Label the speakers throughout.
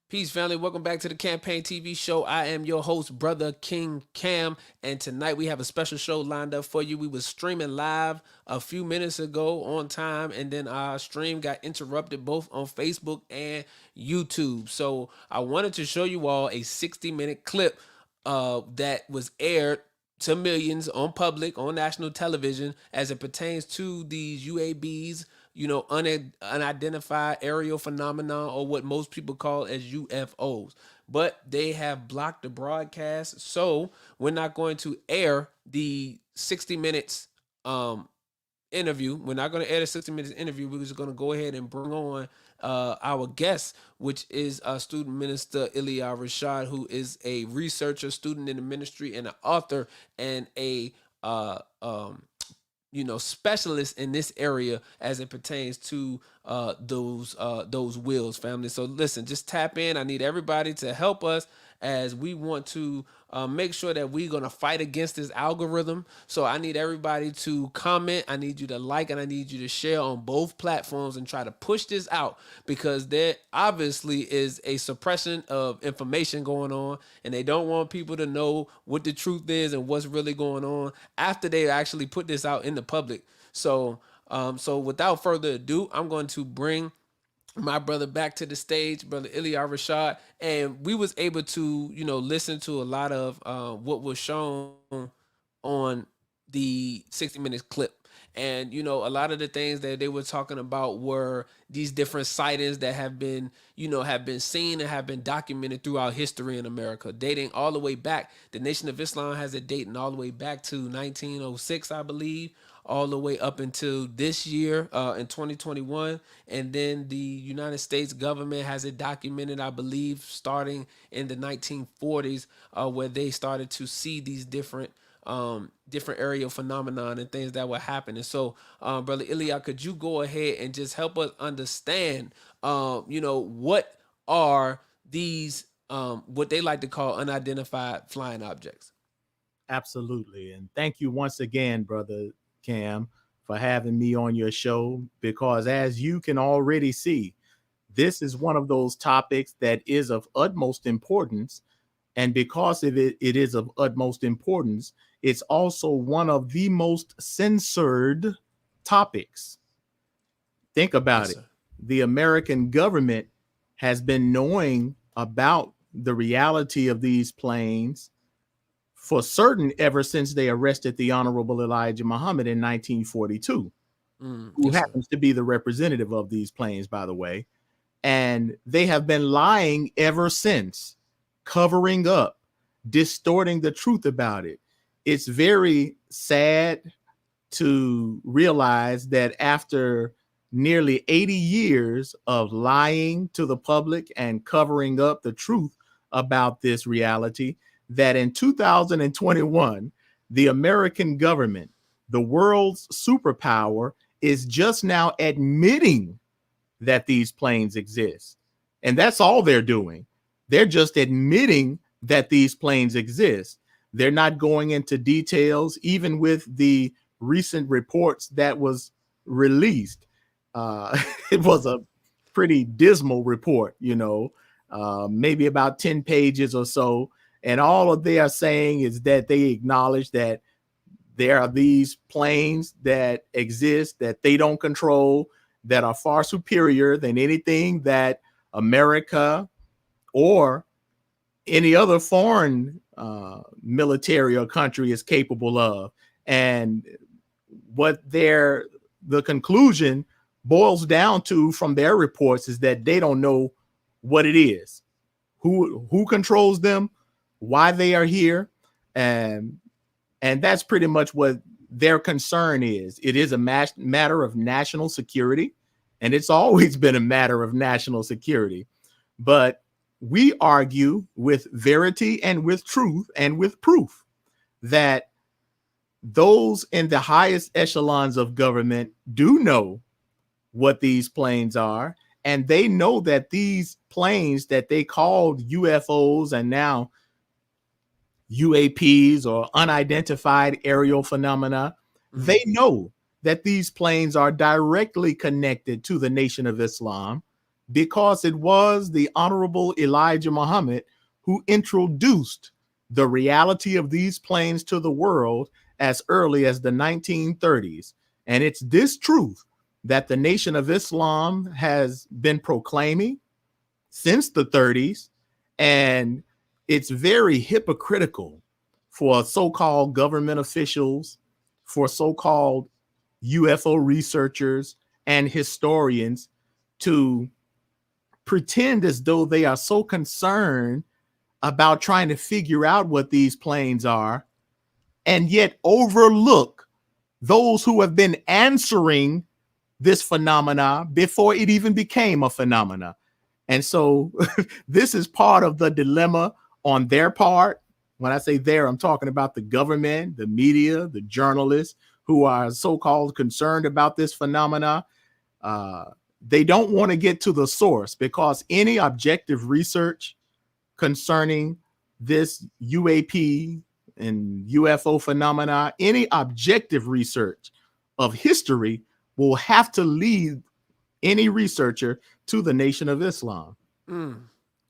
Speaker 1: Peace, family. Welcome back to the Campaign TV show. I am your host, Brother King Cam, and tonight we have a special show lined up for you. We was streaming live a few minutes ago on time, and then our stream got interrupted both on Facebook and YouTube. So I wanted to show you all a 60-minute clip that was aired to millions on public on national television as it pertains to these UABs, unidentified aerial phenomena, or what most people call as UFOs. But they have blocked the broadcast, so we're not going to air the 60 minutes interview. We're not going to air the 60 minutes interview. We're just going to go ahead and bring on our guest, which is student minister Ilia Rashad, who is a researcher, student in the ministry, and an author, and a specialist in this area as it pertains to those wills, family. So listen, just tap in. I need everybody to help us as we want to make sure that we're going to fight against this algorithm. So I need everybody to comment. I need you to like, and I need you to share on both platforms and try to push this out, because there obviously is a suppression of information going on, and they don't want people to know what the truth is and what's really going on after they actually put this out in the public. So without further ado, I'm going to bring my brother back to the stage, brother Ilia Rashad, and we was able to, listen to a lot of what was shown on the 60 minutes clip. And a lot of the things that they were talking about were these different sightings that have been seen and have been documented throughout history in America, dating all the way back. The Nation of Islam has it dating all the way back to 1906, I believe, all the way up until this year in 2021. And then the United States government has it documented, I believe, starting in the 1940s, where they started to see these different aerial phenomenon and things that were happening. So, brother Ilya, could you go ahead and just help us understand, what are these, what they like to call unidentified flying objects?
Speaker 2: Absolutely. And thank you once again, Brother Cam, for having me on your show, because as you can already see, this is one of those topics that is of utmost importance. And because of it is of utmost importance, it's also one of the most censored topics. Think about
Speaker 1: Yes,
Speaker 2: it.
Speaker 1: sir.
Speaker 2: The American government has been knowing about the reality of these planes for certain ever since they arrested the Honorable Elijah Muhammad in 1942, who
Speaker 1: Yes, sir.
Speaker 2: happens to be the representative of these planes, by the way. And they have been lying ever since, covering up, distorting the truth about it. It's very sad to realize that after nearly 80 years of lying to the public and covering up the truth about this reality, that in 2021, the American government, the world's superpower, is just now admitting that these planes exist. And that's all they're doing. They're just admitting that these planes exist. They're not going into details, even with the recent reports that was released. It was a pretty dismal report, maybe about 10 pages or so. And all of they are saying is that they acknowledge that there are these planes that exist that they don't control, that are far superior than anything that America or any other foreign military or country is capable of. And what the conclusion boils down to from their reports is that they don't know what it is, who controls them, why they are here, and that's pretty much what their concern is. It is a matter of national security, and it's always been a matter of national security. But we argue with verity and with truth and with proof that those in the highest echelons of government do know what these planes are, and they know that these planes that they called UFOs and now UAPs, or unidentified aerial phenomena, they know that these planes are directly connected to the Nation of Islam. because it was the Honorable Elijah Muhammad who introduced the reality of these planes to the world as early as the 1930s. And it's this truth that the Nation of Islam has been proclaiming since the 30s. And it's very hypocritical for so called government officials, for so called UFO researchers and historians to pretend as though they are so concerned about trying to figure out what these planes are and yet overlook those who have been answering this phenomena before it even became a phenomena. And so this is part of the dilemma on their part. When I say there, I'm talking about the government, the media, the journalists who are so-called concerned about this phenomena. Uh, they don't want to get to the source because any objective research concerning this UAP and UFO phenomena, any objective research of history will have to lead any researcher to the Nation of Islam.
Speaker 1: Mm.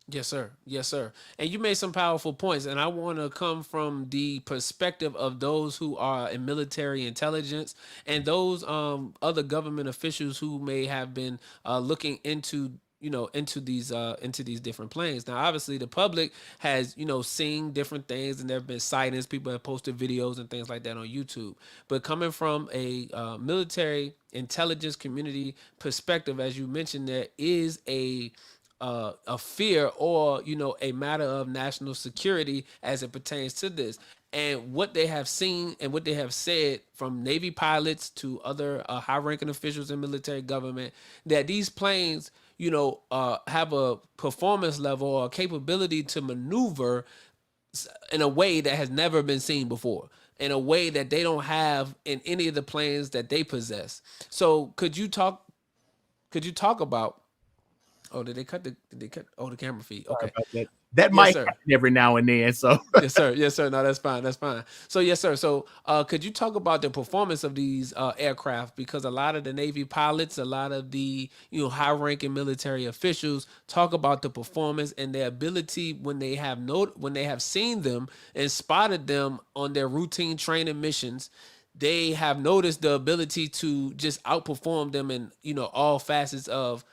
Speaker 1: Yes, sir. Yes, sir. And you made some powerful points, and I want to come from the perspective of those who are in military intelligence and those other government officials who may have been looking into into these different planes. Now, obviously, the public has seen different things, and there have been sightings. People have posted videos and things like that on YouTube. But coming from a military intelligence community perspective, as you mentioned, there is a fear or a matter of national security as it pertains to this, and what they have seen and what they have said from Navy pilots to other high-ranking officials in military government, that these planes have a performance level or a capability to maneuver in a way that has never been seen before, in a way that they don't have in any of the planes that they possess. So could you talk about. Oh, did they cut? Oh, the camera feed.
Speaker 2: Sorry
Speaker 1: Okay.
Speaker 2: about that. That
Speaker 1: Yes,
Speaker 2: might
Speaker 1: sir.
Speaker 2: happen every now and then. So
Speaker 1: Yes, sir. Yes, sir. No, that's fine. That's fine. So, yes, sir. So, could you talk about the performance of these aircraft? Because a lot of the Navy pilots, a lot of the high-ranking military officials talk about the performance and their ability when they have seen them and spotted them on their routine training missions. They have noticed the ability to just outperform them in all facets of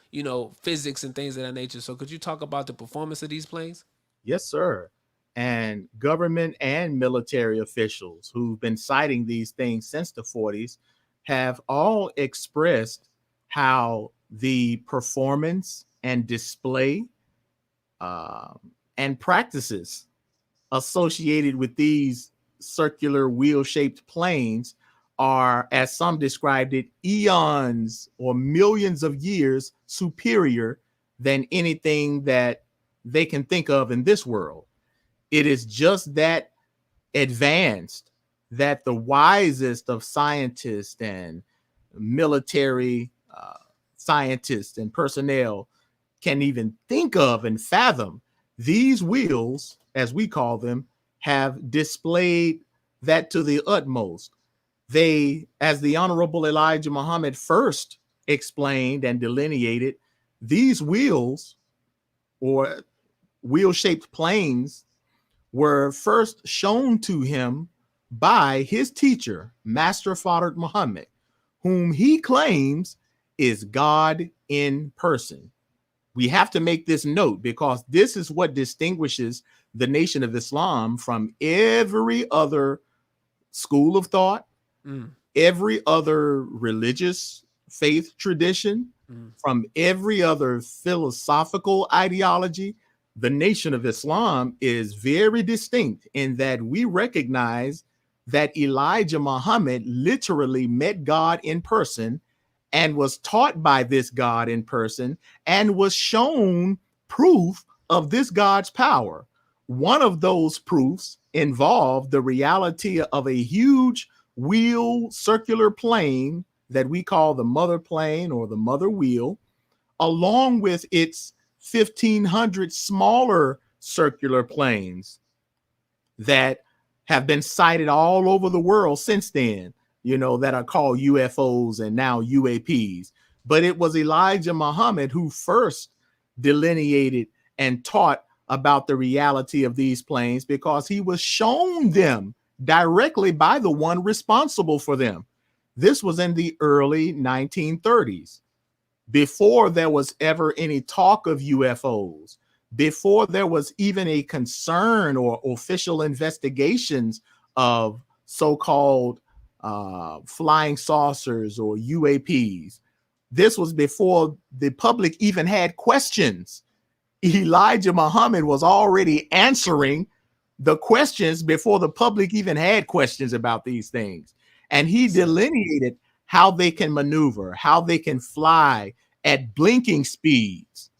Speaker 1: physics and things of that nature. So, could you talk about the performance of these planes?
Speaker 2: yes, sir. And government and military officials who've been citing these things since the 40s have all expressed how the performance and display uh, and practices associated with these circular wheel shaped planes are, as some described it, eons or millions of years superior than anything that they can think of in this world. It is just that advanced that the wisest of scientists and military scientists and personnel can even think of and fathom. These wheels, as we call them, have displayed that to the utmost. They, as the Honorable Elijah Muhammad first explained and delineated, these wheels or wheel shaped planes were first shown to him by his teacher, Master Fard Muhammad, whom he claims is God in person. We have to make this note because this is what distinguishes the Nation of Islam from every other school of thought,
Speaker 1: Mm,
Speaker 2: every other religious faith tradition,
Speaker 1: mm,
Speaker 2: from every other philosophical ideology. The Nation of Islam is very distinct in that we recognize that Elijah Muhammad literally met God in person and was taught by this God in person and was shown proof of this God's power. One of those proofs involved the reality of a huge wheel circular plane that we call the mother plane or the mother wheel, along with its 1,500 smaller circular planes that have been sighted all over the world since then, that are called UFOs and now UAPs. But it was Elijah Muhammad who first delineated and taught about the reality of these planes because he was shown them directly by the one responsible for them. This was in the early 1930s, before there was ever any talk of UFOs, before there was even a concern or official investigations of so-called flying saucers or UAPs. This was before the public even had questions. Elijah Muhammad was already answering the questions before the public even had questions about these things. And he delineated how they can maneuver, how they can fly at blinking speeds,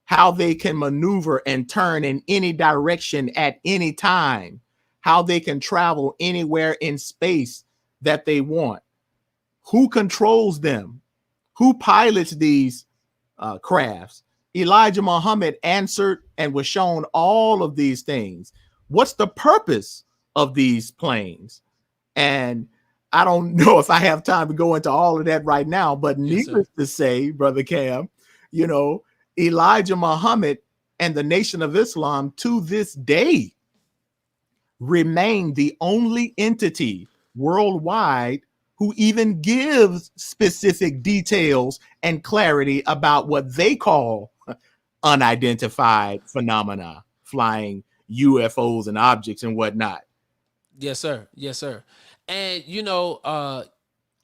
Speaker 2: how they can maneuver and turn in any direction at any time, how they can travel anywhere in space that they want, who controls them, who pilots these crafts. Elijah Muhammad answered and was shown all of these things. What's the purpose of these planes? And I don't know if I have time to go into all of that right now, but
Speaker 1: Yes, sir.
Speaker 2: needless to say, Brother Cam, you know, Elijah Muhammad and the Nation of Islam to this day remain the only entity worldwide who even gives specific details and clarity about what they call unidentified phenomena, flying UFOs and objects and whatnot.
Speaker 1: Yes, sir. Yes, sir. And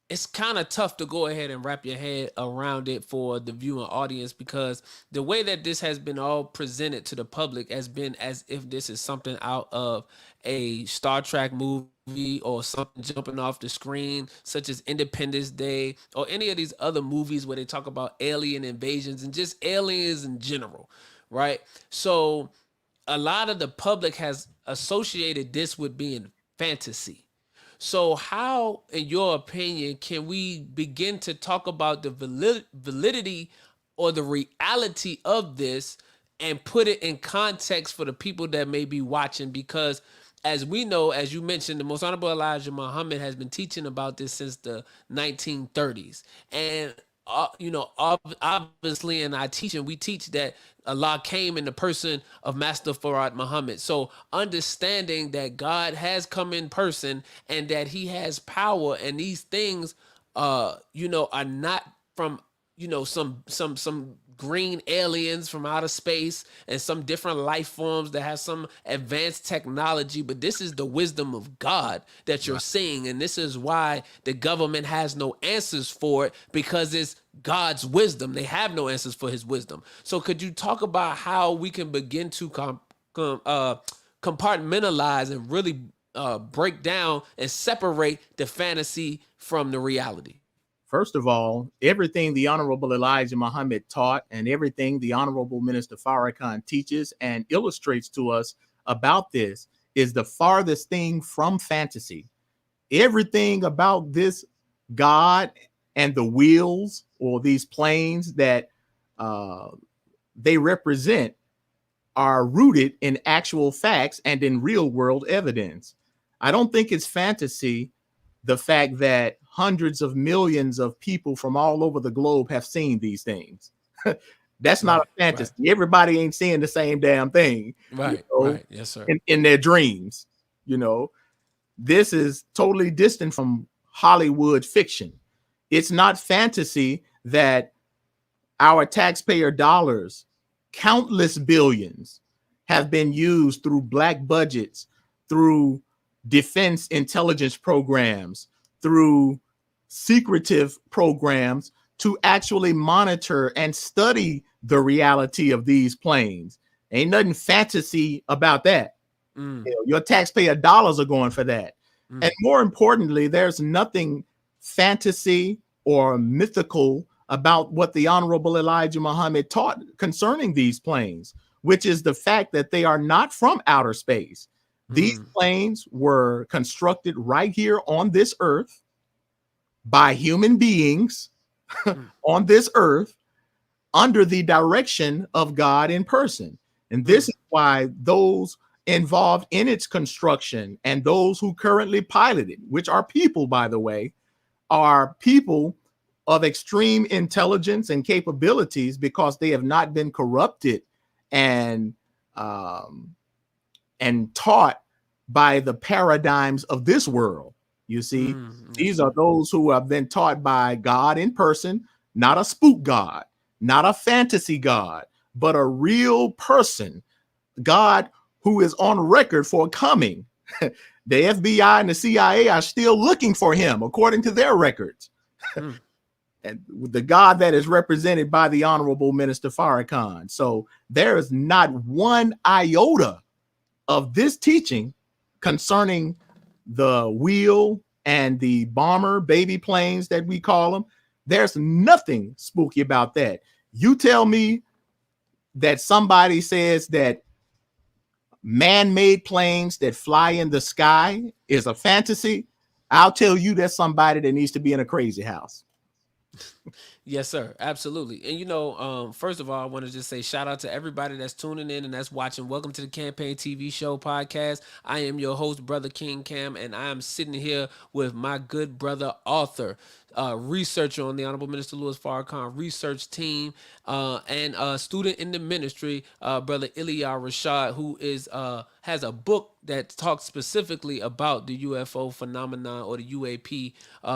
Speaker 1: it's kind of tough to go ahead and wrap your head around it for the viewing audience, because the way that this has been all presented to the public has been as if this is something out of a Star Trek movie or something jumping off the screen, such as Independence Day or any of these other movies where they talk about alien invasions and just aliens in general, right? So a lot of the public has associated this with being fantasy. So, how, in your opinion, can we begin to talk about the validity or the reality of this and put it in context for the people that may be watching? Because, as we know, as you mentioned, the Most Honorable Elijah Muhammad has been teaching about this since the 1930s. And obviously in our teaching, we teach that Allah came in the person of Master Farad Muhammad. So understanding that God has come in person and that he has power, and these things are not from some green aliens from outer space and some different life forms that have some advanced technology, but this is the wisdom of God that you're seeing, and this is why the government has no answers for it, because it's God's wisdom. They have no answers for his wisdom. So could you talk about how we can begin to compartmentalize and really break down and separate the fantasy from the reality?
Speaker 2: First of all, everything the Honorable Elijah Muhammad taught and everything the Honorable Minister Farrakhan teaches and illustrates to us about this is the farthest thing from fantasy. Everything about this God and the wheels or these planes that they represent are rooted in actual facts and in real world evidence. I don't think it's fantasy, the fact that hundreds of millions of people from all over the globe have seen these things. That's not
Speaker 1: Right,
Speaker 2: a fantasy.
Speaker 1: right,
Speaker 2: Everybody ain't seeing the same damn thing,
Speaker 1: right, right. Yes, sir.
Speaker 2: in their dreams. You know, this is totally distant from Hollywood fiction. It's not fantasy that our taxpayer dollars, countless billions, have been used through black budgets, through defense intelligence programs, through secretive programs to actually monitor and study the reality of these planes. Ain't nothing fantasy about that.
Speaker 1: Mm,
Speaker 2: Your taxpayer dollars are going for that. And
Speaker 1: mm,
Speaker 2: more importantly, there's nothing fantasy or mythical about what the Honorable Elijah Muhammad taught concerning these planes, which is the fact that they are not from outer space. These
Speaker 1: mm,
Speaker 2: planes were constructed right here on this earth by human beings
Speaker 1: mm,
Speaker 2: on this earth under the direction of God in person. And this
Speaker 1: mm,
Speaker 2: is why those involved in its construction and those who currently pilot it, which are people, by the way, are people of extreme intelligence and capabilities because they have not been corrupted and um, and taught by the paradigms of this world. You see,
Speaker 1: Yes,
Speaker 2: these are
Speaker 1: sir.
Speaker 2: those who have been taught by God in person, not a spook God, not a fantasy God, but a real person, God who is on record for coming. The FBI and the CIA are still looking for him, according to their records.
Speaker 1: Mm.
Speaker 2: And the God that is represented by the Honorable Minister Farrakhan. So there is not one iota of this teaching concerning the wheel and the bomber baby planes that we call them. There's nothing spooky about that. You tell me that somebody says that man-made planes that fly in the sky is a fantasy, I'll tell you that's somebody that needs to be in a crazy house.
Speaker 1: Yes, sir. Absolutely. And first of all, I want to just say shout out to everybody that's tuning in and that's watching. Welcome to the Campaign TV Show podcast. I am your host, Brother King Cam, and I am sitting here with my good brother, author, researcher on the Honorable Minister Louis Farrakhan research team, and student in the ministry, Brother Ilia Rashad, who is has a book that talks specifically about the UFO phenomenon or the UAP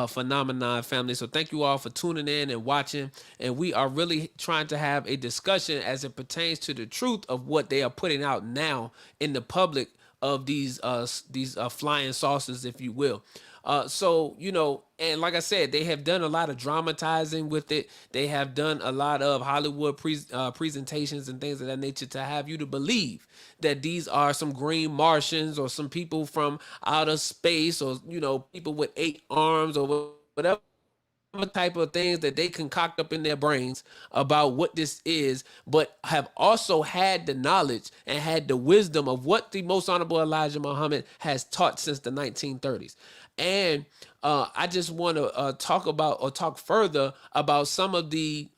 Speaker 1: phenomenon, family. So thank you all for tuning in and watching. And we are really trying to have a discussion as it pertains to the truth of what they are putting out now in the public of these flying saucers, if you will. And like I said, they have done a lot of dramatizing with it. They have done a lot of Hollywood presentations and things of that nature to have you to believe that these are some green Martians or some people from outer space, or people with 8 arms or whatever type of things that they concoct up in their brains about what this is, but have also had the knowledge and had the wisdom of what the most honorable Elijah Muhammad has taught since the 1930s. And I just want to talk further about some of the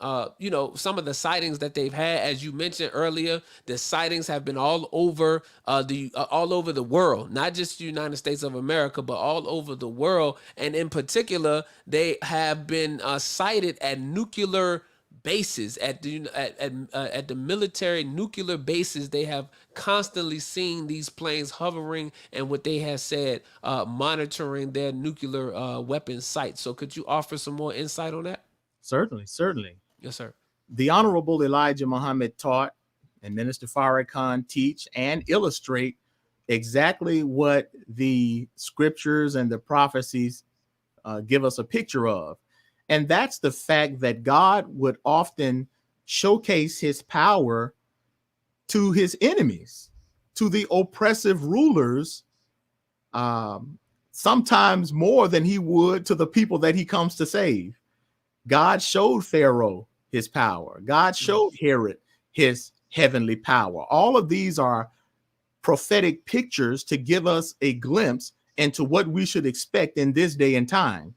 Speaker 1: sightings that they've had. As you mentioned earlier, the sightings have been all over the world, not just the United States of America, but all over the world. And in particular, they have been sighted at nuclear bases, at the military nuclear bases. They have constantly seen these planes hovering, and what they have said, monitoring their nuclear weapon sites. So could you offer some more insight on that?
Speaker 2: Certainly, certainly.
Speaker 1: Yes, sir.
Speaker 2: The Honorable Elijah Muhammad taught, and Minister Farrakhan teach and illustrate exactly what the scriptures and the prophecies give us a picture of. And that's the fact that God would often showcase his power to his enemies, to the oppressive rulers, sometimes more than he would to the people that he comes to save. God showed Pharaoh his power. God showed Herod his heavenly power. All of these are prophetic pictures to give us a glimpse into what we should expect in this day and time.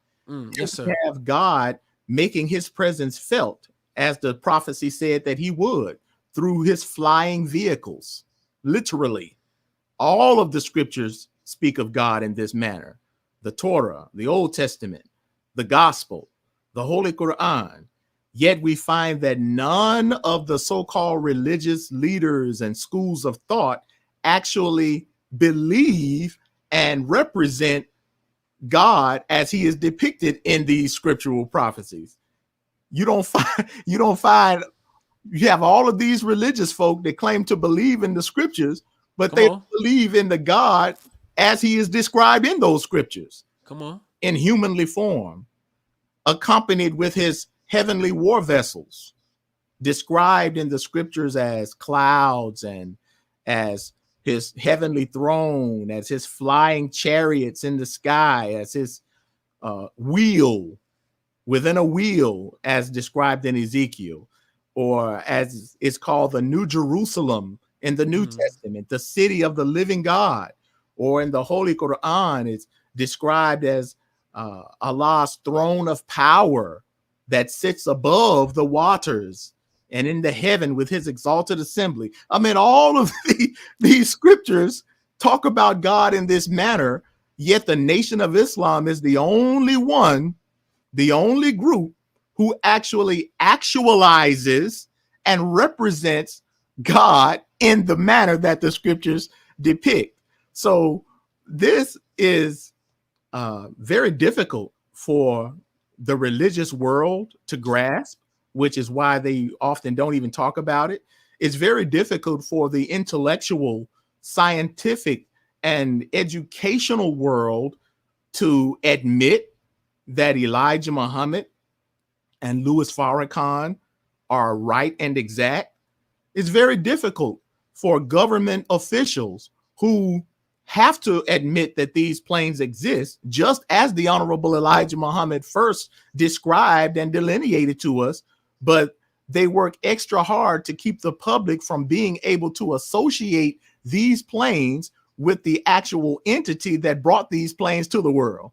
Speaker 1: Yes,
Speaker 2: We
Speaker 1: sir.
Speaker 2: have God making his presence felt, as the prophecy said that he would, through his flying vehicles. Literally, all of the scriptures speak of God in this manner. The Torah, the Old Testament, the Gospel, the Holy Quran. Yet we find that none of the so-called religious leaders and schools of thought actually believe and represent God as he is depicted in these scriptural prophecies. You have all of these religious folk that claim to believe in the scriptures, but
Speaker 1: Come
Speaker 2: they
Speaker 1: on.
Speaker 2: don't believe in the God as he is described in those scriptures,
Speaker 1: Come on.
Speaker 2: in humanly form, accompanied with his heavenly war vessels, described in the scriptures as clouds and as his heavenly throne, as his flying chariots in the sky, as his wheel within a wheel, as described in Ezekiel, or as it's called the New Jerusalem in the New Testament, the city of the living God, or in the Holy Quran, it's described as Allah's throne of power that sits above the waters and in the heaven with his exalted assembly. I mean, all of these scriptures talk about God in this manner, yet the Nation of Islam is the only one, the only group who actually actualizes and represents God in the manner that the scriptures depict. So this is very difficult for the religious world to grasp, which is why they often don't even talk about it. It's very difficult for the intellectual, scientific, and educational world to admit that Elijah Muhammad and Louis Farrakhan are right and exact. It's very difficult for government officials who have to admit that these planes exist, just as the Honorable Elijah Muhammad first described and delineated to us, but they work extra hard to keep the public from being able to associate these planes with the actual entity that brought these planes to the world,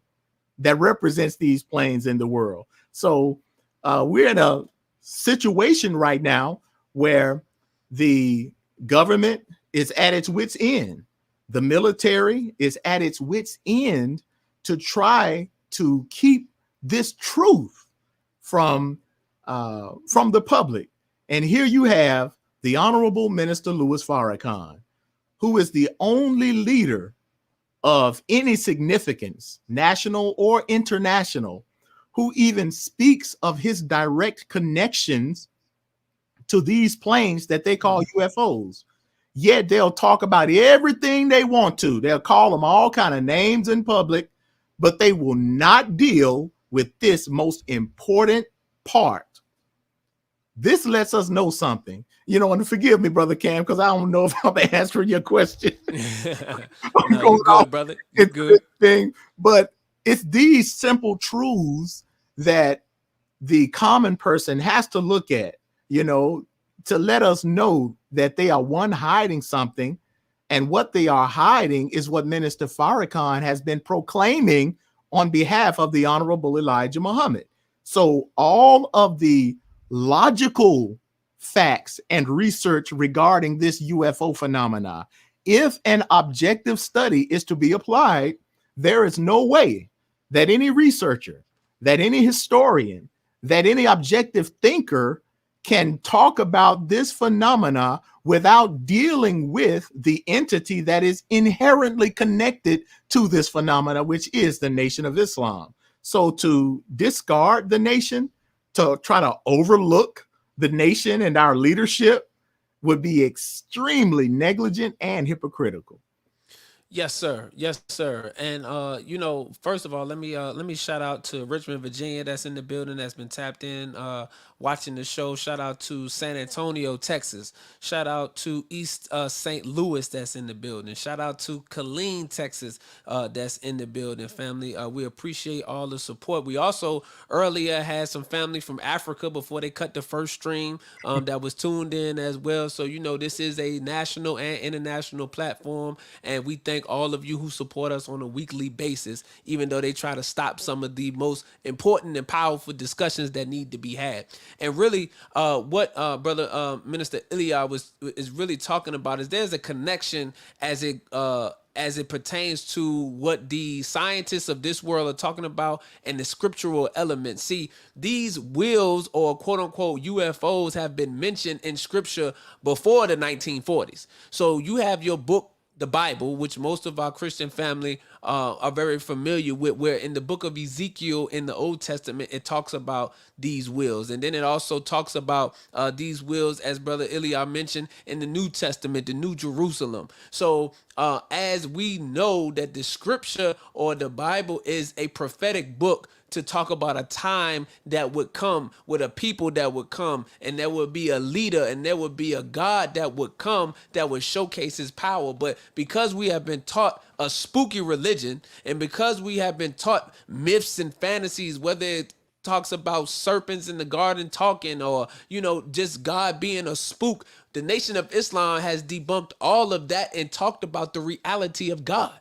Speaker 2: that represents these planes in the world. So we're in a situation right now where the government is at its wits' end. The military is at its wits' end to try to keep this truth from the public. And here you have the Honorable Minister Louis Farrakhan, who is the only leader of any significance, national or international, who even speaks of his direct connections to these planes that they call UFOs. Yet they'll talk about everything they want to. They'll call them all kind of names in public, but they will not deal with this most important part. This lets us know something, and forgive me, Brother Cam, because I don't know if I'm answering your question. I'm
Speaker 1: No, you
Speaker 2: going off
Speaker 1: good, brother. You
Speaker 2: into this
Speaker 1: good.
Speaker 2: thing, but it's these simple truths that the common person has to look at, to let us know that they are one hiding something, and what they are hiding is what Minister Farrakhan has been proclaiming on behalf of the Honorable Elijah Muhammad. So all of the logical facts and research regarding this UFO phenomena, if an objective study is to be applied, there is no way that any researcher, that any historian, that any objective thinker can talk about this phenomena without dealing with the entity that is inherently connected to this phenomena, which is the Nation of Islam. So to discard the nation, to try to overlook the nation and our leadership would be extremely negligent and hypocritical.
Speaker 1: Yes, sir. Yes, sir. And first of all, let me shout out to Richmond, Virginia, that's in the building, that's been tapped in, watching the show. Shout out to San Antonio, Texas. Shout out to East St. Louis, that's in the building. Shout out to Killeen, Texas, that's in the building. Family, we appreciate all the support. We also earlier had some family from Africa before they cut the first stream, that was tuned in as well. So this is a national and international platform, and we thank all of you who support us on a weekly basis, even though they try to stop some of the most important and powerful discussions that need to be had. And really, what brother Minister Ilia is really talking about is there's a connection as it pertains to what the scientists of this world are talking about and the scriptural elements. See, these wheels or quote unquote UFOs have been mentioned in scripture before the 1940s. So you have your book, the Bible, which most of our Christian family are very familiar with, where in the book of Ezekiel in the Old Testament, it talks about these wheels. And then it also talks about these wheels, as Brother Ilia mentioned, in the New Testament, the New Jerusalem. So as we know that the scripture or the Bible is a prophetic book to talk about a time that would come with a people that would come, and there would be a leader and there would be a God that would come that would showcase his power. But because we have been taught a spooky religion, and because we have been taught myths and fantasies, whether it talks about serpents in the garden talking, or just God being a spook, the Nation of Islam has debunked all of that and talked about the reality of God.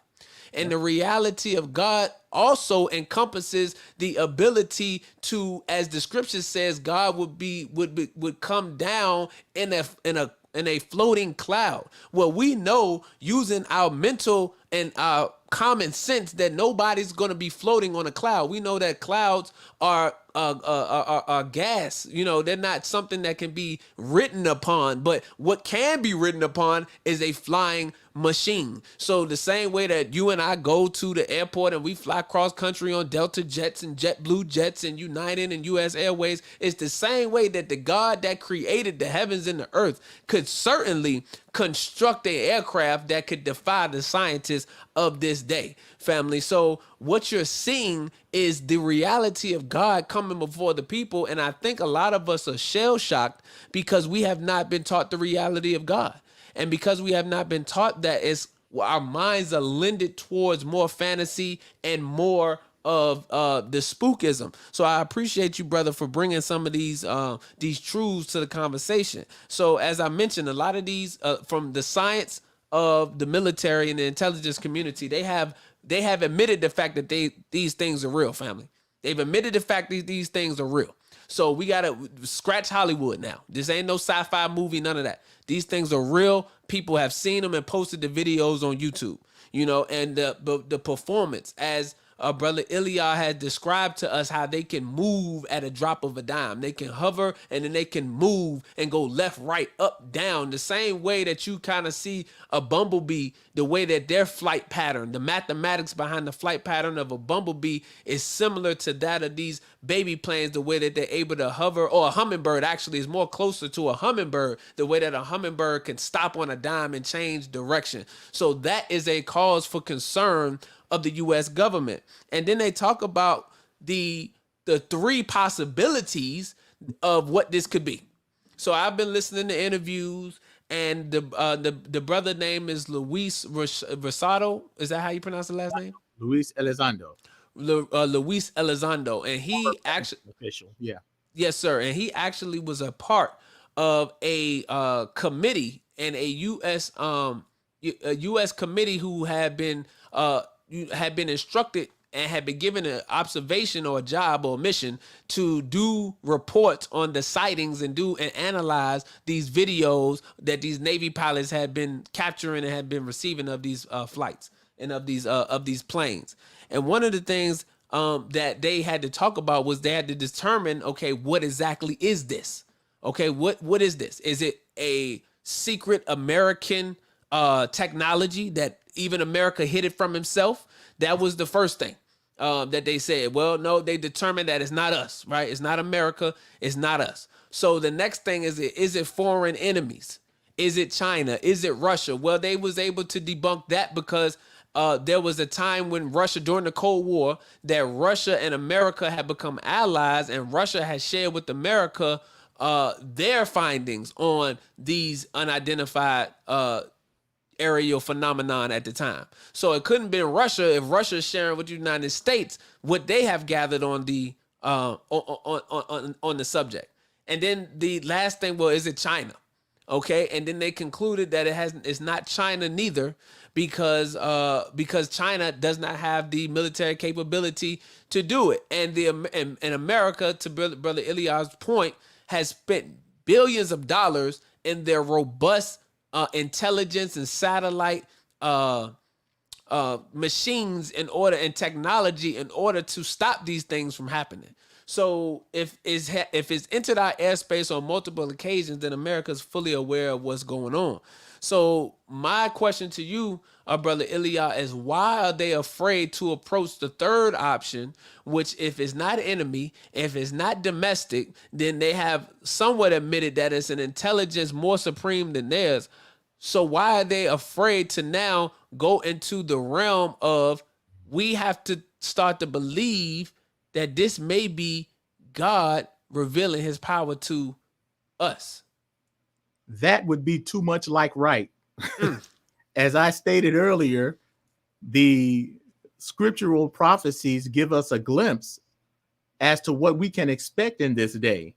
Speaker 1: And the reality of God also encompasses the ability to, as the scripture says, God would come down in a floating cloud. Well, we know using our mental and our common sense that nobody's going to be floating on a cloud. We know that clouds are gas. You know, they're not something that can be written upon. But what can be written upon is a flying machine. So the same way that you and I go to the airport and we fly cross country on Delta jets and JetBlue jets and United and US Airways, it's the same way that the God that created the heavens and the earth could certainly construct an aircraft that could defy the scientists of this day, family. So what you're seeing is the reality of God coming before the people. And I think a lot of us are shell shocked because we have not been taught the reality of God. And because we have not been taught that, it's our minds are lended towards more fantasy and more of the spookism. So I appreciate you, brother, for bringing some of these truths to the conversation. So as I mentioned, a lot of these from the science of the military and the intelligence community, they have admitted the fact that these things are real, family. They've admitted the fact that these things are real. So we gotta scratch Hollywood now. This ain't no sci-fi movie, none of that. These things are real. People have seen them and posted the videos on YouTube. You know, and the performance, as brother Ilia had described to us, how they can move at a drop of a dime. They can hover and then they can move and go left, right, up, down. The same way that you kind of see a bumblebee, the way that their flight pattern, the mathematics behind the flight pattern of a bumblebee is similar to that of these baby planes, the way that they're able to hover, or a hummingbird actually is more closer to a hummingbird, the way that a hummingbird can stop on a dime and change direction. So that is a cause for concern of the U.S. government. And then they talk about the three possibilities of what this could be. So I've been listening to interviews, and the brother name is Luis Rosado. Is that how you pronounce the last name?
Speaker 2: Luis Elizondo.
Speaker 1: Luis Elizondo, and he actually
Speaker 2: official, yeah,
Speaker 1: yes, sir, and he actually was a part of a committee and a U.S. committee who had been instructed and had been given an observation or a job or a mission to do reports on the sightings and analyze these videos that these Navy pilots had been capturing and had been receiving of these flights and of these planes. And one of the things that they had to talk about was they had to determine, okay, what exactly is this? Okay, what is this? Is it a secret American technology that even America hid it from himself? That was the first thing that they said. Well, no, they determined that it's not us, right? It's not America. It's not us. So the next thing is it foreign enemies? Is it China? Is it Russia? Well, they was able to debunk that because there was a time when Russia, during the Cold War, that Russia and America had become allies, and Russia had shared with America their findings on these unidentified aerial phenomenon at the time. So it couldn't be Russia if Russia is sharing with the United States what they have gathered on the on the subject. And then the last thing, well, is it China? Okay, and then they concluded that it's not China neither, because China does not have the military capability to do it. And and America, to brother Ilia's point, has spent billions of dollars in their robust intelligence and satellite machines and technology in order to stop these things from happening. So if it's entered our airspace on multiple occasions, then America's fully aware of what's going on. So my question to you, brother Ilia, is why are they afraid to approach the third option, which, if it's not enemy, if it's not domestic, then they have somewhat admitted that it's an intelligence more supreme than theirs. So why are they afraid to now go into the realm of, we have to start to believe that this may be God revealing his power to us?
Speaker 2: That would be too much like right. As I stated earlier, the scriptural prophecies give us a glimpse as to what we can expect in this day.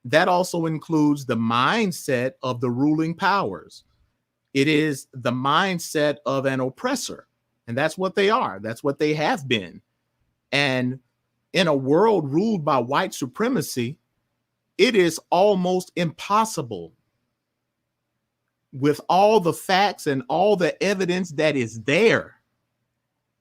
Speaker 2: That also includes the mindset of the ruling powers. It is the mindset of an oppressor, and that's what they are. That's what they have been. And in a world ruled by white supremacy, it is almost impossible, with all the facts and all the evidence that is there,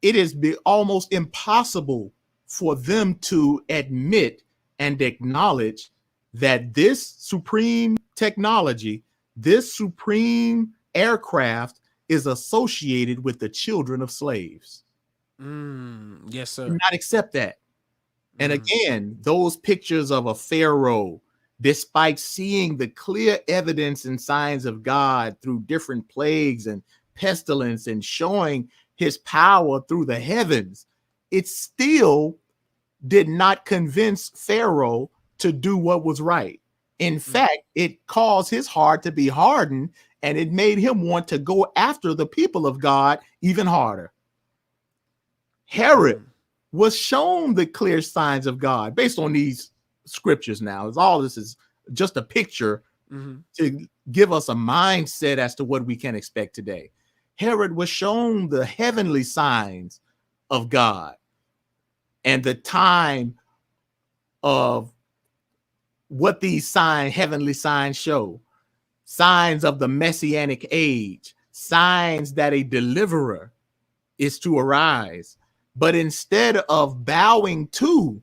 Speaker 2: it is almost impossible for them to admit and acknowledge that this supreme technology, this supreme aircraft is associated with the children of slaves.
Speaker 1: Yes,
Speaker 2: Do
Speaker 1: sir.
Speaker 2: not accept that. And
Speaker 1: Mm,
Speaker 2: again, those pictures of a pharaoh, despite seeing the clear evidence and signs of God through different plagues and pestilence and showing his power through the heavens, it still did not convince Pharaoh to do what was right. In
Speaker 1: mm,
Speaker 2: fact, it caused his heart to be hardened and it made him want to go after the people of God even harder. Herod
Speaker 1: mm,
Speaker 2: was shown the clear signs of God based on these scriptures now. All this is just a picture
Speaker 1: mm-hmm.
Speaker 2: to give us a mindset as to what we can expect today. Herod was shown the heavenly signs of God and the time of what these heavenly signs show. Signs of the messianic age, signs that a deliverer is to arise. But instead of bowing to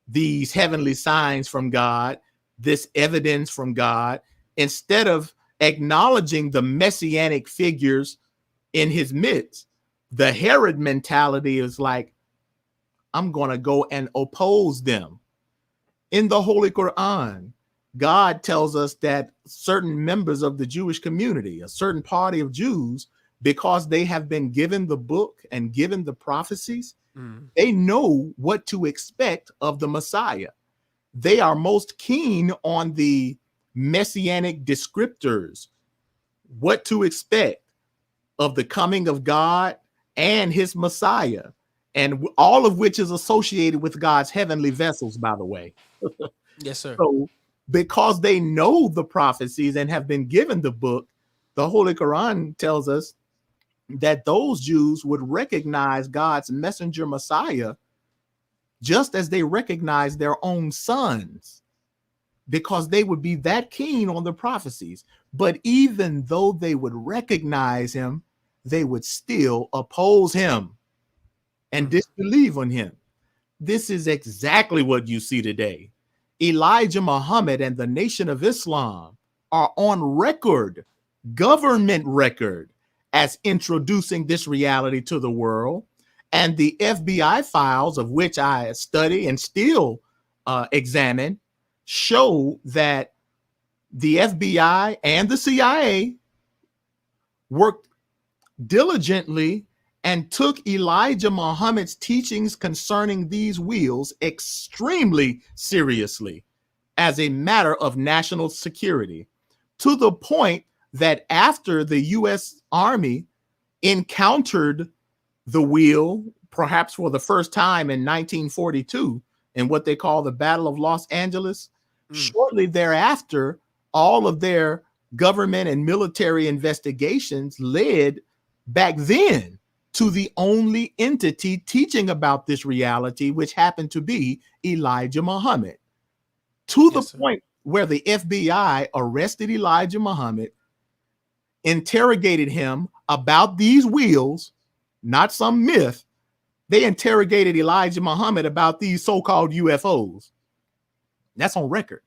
Speaker 2: these heavenly signs from God, this evidence from God, instead of acknowledging the messianic figures in his midst, the Herod mentality is like, I'm going to go and oppose them. In the Holy Quran, God tells us that certain members of the Jewish community, a certain party of Jews, because they have been given the book and given the prophecies,
Speaker 1: Mm,
Speaker 2: they know what to expect of the Messiah. They are most keen on the messianic descriptors, what to expect of the coming of God and his Messiah, and all of which is associated with God's heavenly vessels, by the way.
Speaker 1: yes, sir.
Speaker 2: So, because they know the prophecies and have been given the book, the Holy Quran tells us that those Jews would recognize God's messenger Messiah just as they recognize their own sons, because they would be that keen on the prophecies. But even though they would recognize him, they would still oppose him and
Speaker 1: Mm,
Speaker 2: disbelieve on him. This is exactly what you see today. Elijah Muhammad and the Nation of Islam are on record, government record, as introducing this reality to the world. And the FBI files, of which I study and still examine, show that the FBI and the CIA worked diligently and took Elijah Muhammad's teachings concerning these wheels extremely seriously as a matter of national security, to the point that after the U.S. Army encountered the wheel, perhaps for the first time in 1942, in what they call the Battle of Los Angeles,
Speaker 1: mm,
Speaker 2: shortly thereafter, all of their government and military investigations led back then to the only entity teaching about this reality, which happened to be Elijah Muhammad, to the
Speaker 1: yes, sir.
Speaker 2: point where the FBI arrested Elijah Muhammad, interrogated him about these wheels, not some myth. They interrogated Elijah Muhammad about these so-called UFOs. That's on record.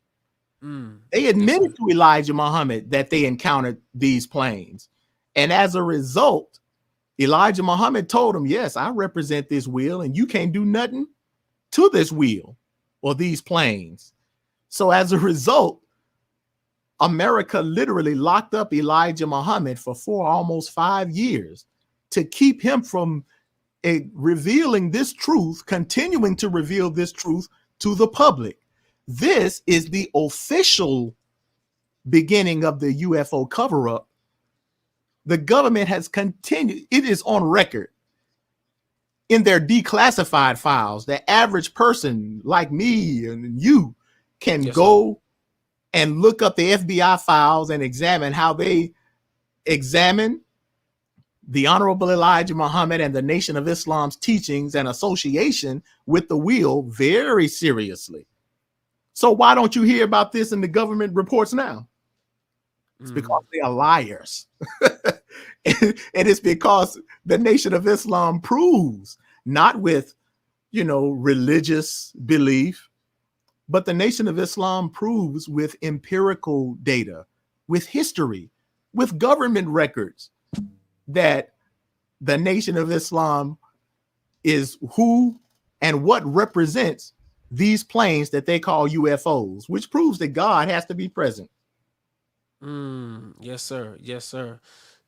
Speaker 1: Mm,
Speaker 2: They
Speaker 1: yes,
Speaker 2: admitted
Speaker 1: sir.
Speaker 2: to Elijah Muhammad that they encountered these planes. And as a result, Elijah Muhammad told him, yes, I represent this wheel and you can't do nothing to this wheel or these planes. So as a result, America literally locked up Elijah Muhammad for almost 5 years to keep him from revealing this truth, continuing to reveal this truth to the public. This is the official beginning of the UFO cover up. The government has continued, it is on record in their declassified files. The average person like me and you can
Speaker 1: Yes, sir.
Speaker 2: go and look up the FBI files and examine how they examine the Honorable Elijah Muhammad and the Nation of Islam's teachings and association with the wheel very seriously. So why don't you hear about this in the government reports now? It's
Speaker 1: Mm,
Speaker 2: because they are liars. And it's because the Nation of Islam proves, not with, religious belief, But the Nation of Islam proves with empirical data, with history, with government records, that the Nation of Islam is who and what represents these planes that they call UFOs, which proves that God has to be present.
Speaker 1: Yes, sir. Yes, sir.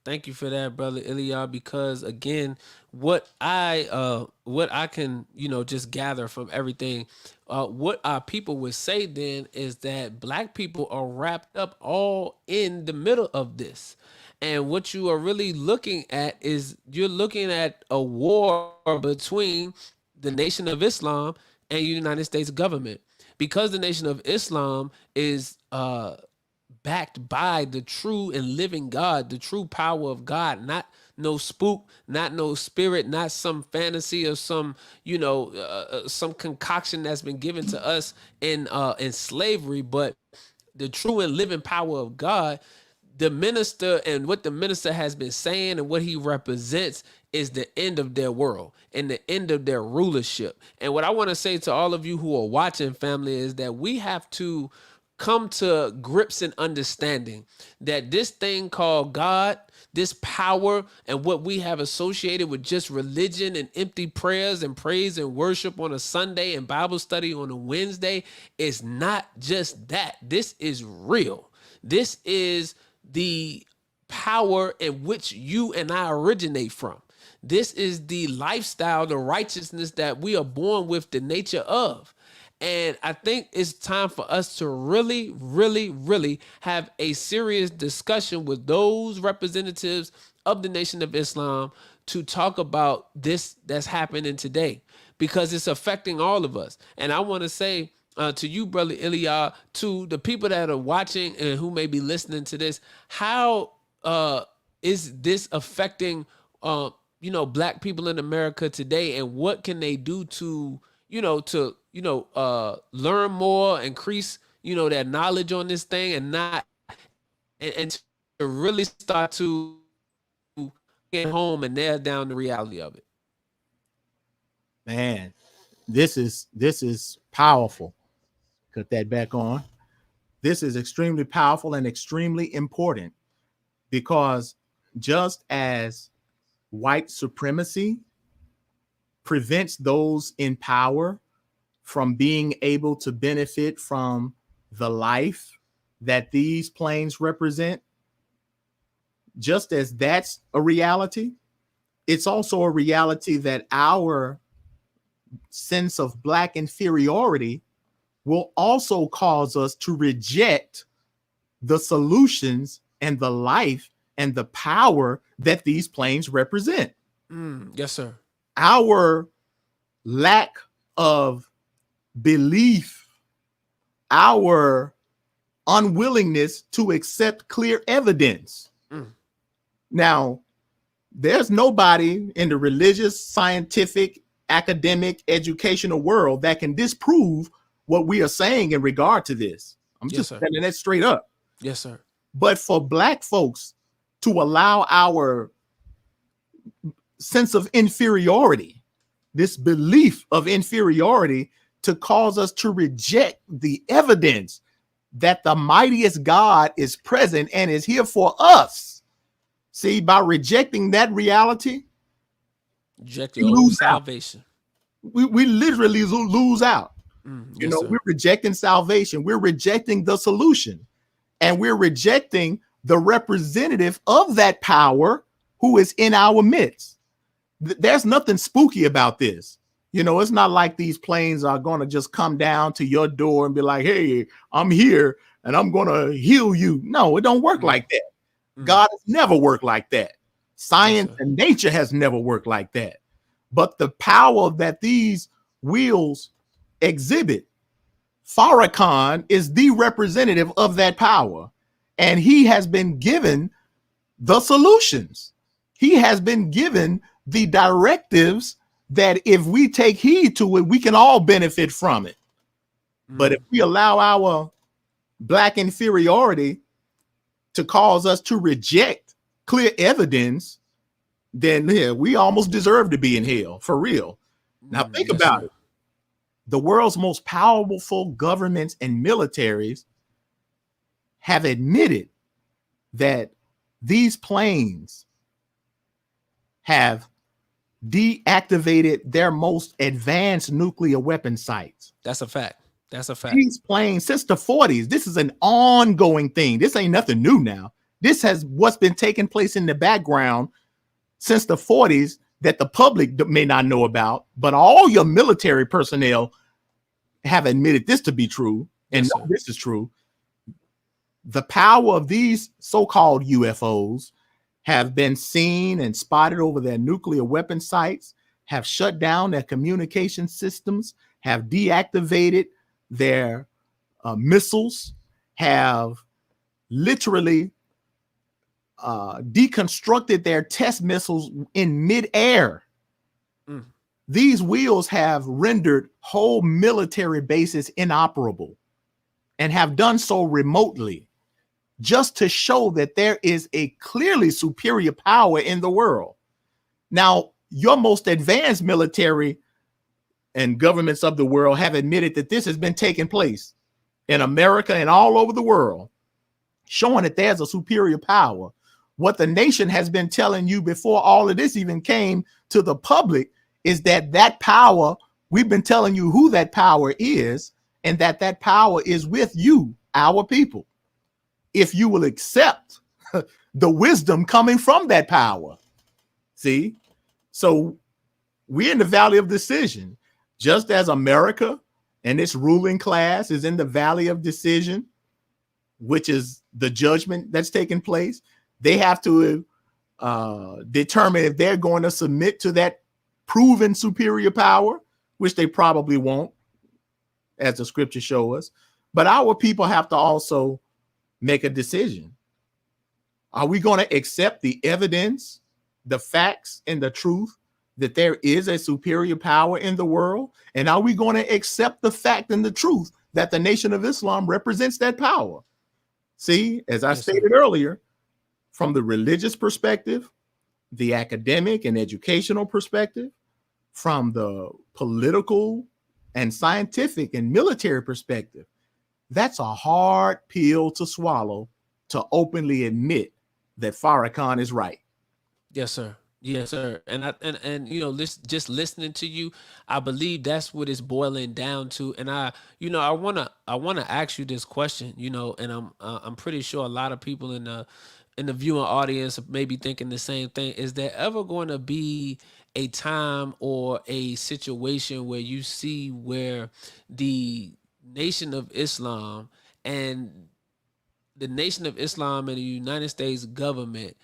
Speaker 1: Thank you for that, brother Ilia. Because again, what I can just gather from everything, what our people would say then is that black people are wrapped up all in the middle of this. And what you are really looking at is you're looking at a war between the Nation of Islam and the United States government, because the Nation of Islam is backed by the true and living God, the true power of God, not no spook, not no spirit, not some fantasy or some some concoction that's been given to us in slavery, but the true and living power of God. The minister and what the minister has been saying and what he represents is the end of their world and the end of their rulership. And what I want to say to all of you who are watching, family, is that we have to come to grips and understanding that this thing called God, this power, and what we have associated with just religion and empty prayers and praise and worship on a Sunday and Bible study on a Wednesday is not just that. This is real. This is the power in which you and I originate from. This is the lifestyle, the righteousness that we are born with the nature of. And I think it's time for us to really, really, really have a serious discussion with those representatives of the Nation of Islam to talk about this that's happening today, because it's affecting all of us. And I want to say to you, brother Ilia, to the people that are watching and who may be listening to this, how is this affecting black people in America today, and what can they do to learn more, increase their knowledge on this thing, and not and to really start to get home and nail down the reality of it.
Speaker 2: Man, this is powerful. Cut that back on. This is extremely powerful and extremely important, because just as white supremacy prevents those in power from being able to benefit from the life that these planes represent, just as that's a reality, it's also a reality that our sense of black inferiority will also cause us to reject the solutions and the life and the power that these planes represent.
Speaker 1: Yes, sir.
Speaker 2: Our lack of belief, our unwillingness to accept clear evidence. Now, there's nobody in the religious, scientific, academic, educational world that can disprove what we are saying in regard to this. I'm just telling that straight up.
Speaker 1: Yes, sir.
Speaker 2: But for black folks to allow our sense of inferiority, this belief of inferiority, to cause us to reject the evidence that the mightiest God is present and is here for us. See, by rejecting that reality,
Speaker 1: reject your own salvation.
Speaker 2: We literally lose out. We're rejecting salvation. We're rejecting the solution. And we're rejecting the representative of that power who is in our midst. There's nothing spooky about this. It's not like these planes are going to just come down to your door and be like, hey, I'm here and I'm going to heal you. No, it don't work like that. God has never worked like that. Science and nature has never worked like that. But the power that these wheels exhibit, Farrakhan is the representative of that power. And he has been given the solutions. He has been given the directives that if we take heed to it, we can all benefit from it. But if we allow our black inferiority to cause us to reject clear evidence, then we almost deserve to be in hell, for real. Now think about it. The world's most powerful governments and militaries have admitted that these planes have deactivated their most advanced nuclear weapon sites.
Speaker 1: That's a fact. That's a fact.
Speaker 2: These planes, since the 40s, this is an ongoing thing. This ain't nothing new now. This has what's been taking place in the background since the 40s that the public may not know about, but all your military personnel have admitted this to be true, and
Speaker 1: Yes,
Speaker 2: know
Speaker 1: sir.
Speaker 2: this is true. The power of these so-called UFOs have been seen and spotted over their nuclear weapon sites, have shut down their communication systems, have deactivated their missiles, have literally deconstructed their test missiles in midair.
Speaker 1: Mm.
Speaker 2: These wheels have rendered whole military bases inoperable and have done so remotely, just to show that there is a clearly superior power in the world. Now, your most advanced military and governments of the world have admitted that this has been taking place in America and all over the world, showing that there's a superior power. What the nation has been telling you before all of this even came to the public is that that power, we've been telling you who that power is, and that power is with you, our people, if you will accept the wisdom coming from that power. See? So we're in the valley of decision, just as America and its ruling class is in the valley of decision, which is the judgment that's taking place. They have to determine if they're going to submit to that proven superior power, which they probably won't, as the scriptures show us. But our people have to also make a decision. Are we going to accept the evidence, the facts, and the truth that there is a superior power in the world? And are we going to accept the fact and the truth that the Nation of Islam represents that power? See, as I
Speaker 1: Yes, sir.
Speaker 2: stated earlier, from the religious perspective, the academic and educational perspective, from the political and scientific and military perspective, that's a hard pill to swallow, to openly admit that Farrakhan is right.
Speaker 1: Yes, sir. Yes, sir. And you know, just listening to you, I believe that's what it's boiling down to. And I wanna ask you this question. And I'm pretty sure a lot of people in the viewing audience may be thinking the same thing. Is there ever going to be a time or a situation where you see where the Nation of Islam and and the United States government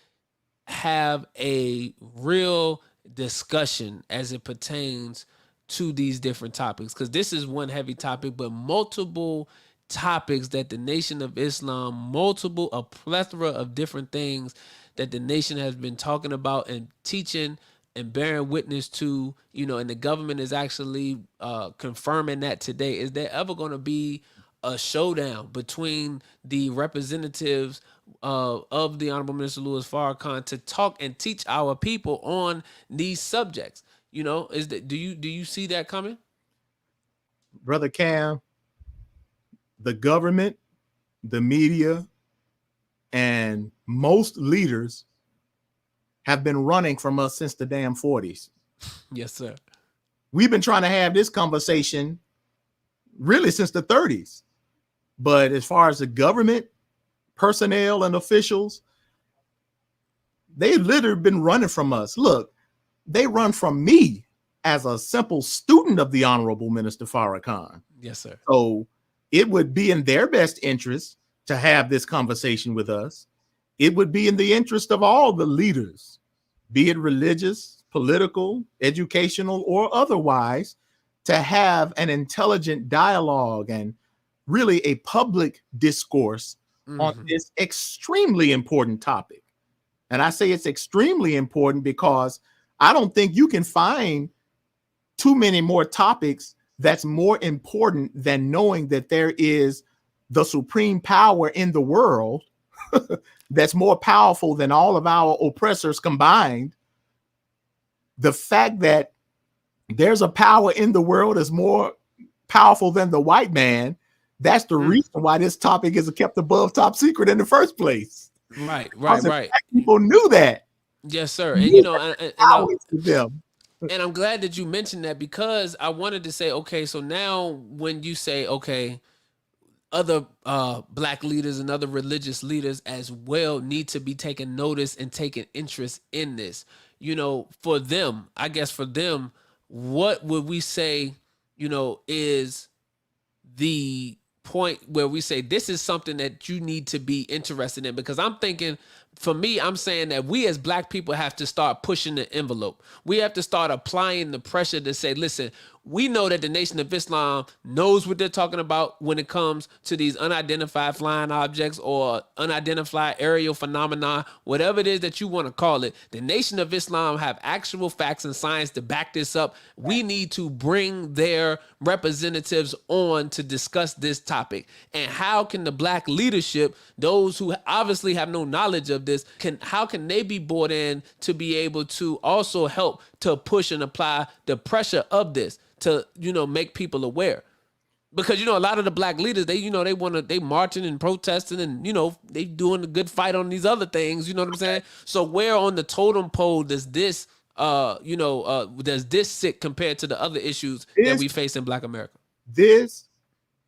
Speaker 1: have a real discussion as it pertains to these different topics? Because this is one heavy topic, but multiple topics that the Nation of Islam, multiple, a plethora of different things that the nation has been talking about and teaching and bearing witness to, and the government is actually confirming that today. Is there ever going to be a showdown between the representatives of the Honorable Minister Louis Farrakhan to talk and teach our people on these subjects? Is that do you see that coming?
Speaker 2: Brother Cam, the government, the media, and most leaders have been running from us since the damn 40s.
Speaker 1: Yes, sir.
Speaker 2: We've been trying to have this conversation really since the 30s. But as far as the government, personnel, and officials, they've literally been running from us. Look, they run from me as a simple student of the Honorable Minister Farrakhan.
Speaker 1: Yes, sir.
Speaker 2: So it would be in their best interest to have this conversation with us. It would be in the interest of all the leaders, be it religious, political, educational, or otherwise, to have an intelligent dialogue and really a public discourse on this extremely important topic. And I say it's extremely important because I don't think you can find too many more topics that's more important than knowing that there is the supreme power in the world that's more powerful than all of our oppressors combined. The fact that there's a power in the world is more powerful than the white man. That's the
Speaker 1: Mm.
Speaker 2: reason why this topic is kept above top secret in the first place.
Speaker 1: Right, right,
Speaker 2: Because if
Speaker 1: right.
Speaker 2: black people knew that,
Speaker 1: Yes, sir. And
Speaker 2: knew
Speaker 1: you know,
Speaker 2: that
Speaker 1: and
Speaker 2: power is to them.
Speaker 1: I'm glad that you mentioned that, because I wanted to say, okay, so now when you say, okay, other black leaders and other religious leaders as well need to be taking notice and taking interest in this. You know, for them, I guess for them, what would we say, is the point where we say this is something that you need to be interested in? Because I'm thinking, for me, I'm saying that we as black people have to start pushing the envelope. We have to start applying the pressure to say, listen, we know that the Nation of Islam knows what they're talking about when it comes to these unidentified flying objects or unidentified aerial phenomena, whatever it is that you want to call it. The Nation of Islam have actual facts and science to back this up. We need to bring their representatives on to discuss this topic. And how can the black leadership, those who obviously have no knowledge of this, how can they be brought in to be able to also help to push and apply the pressure of this to, make people aware? Because a lot of the black leaders, they marching and protesting, and they doing a good fight on these other things. You know what I'm saying? So where on the totem pole does this does this sit compared to the other issues that
Speaker 2: This,
Speaker 1: we face in Black America?
Speaker 2: this,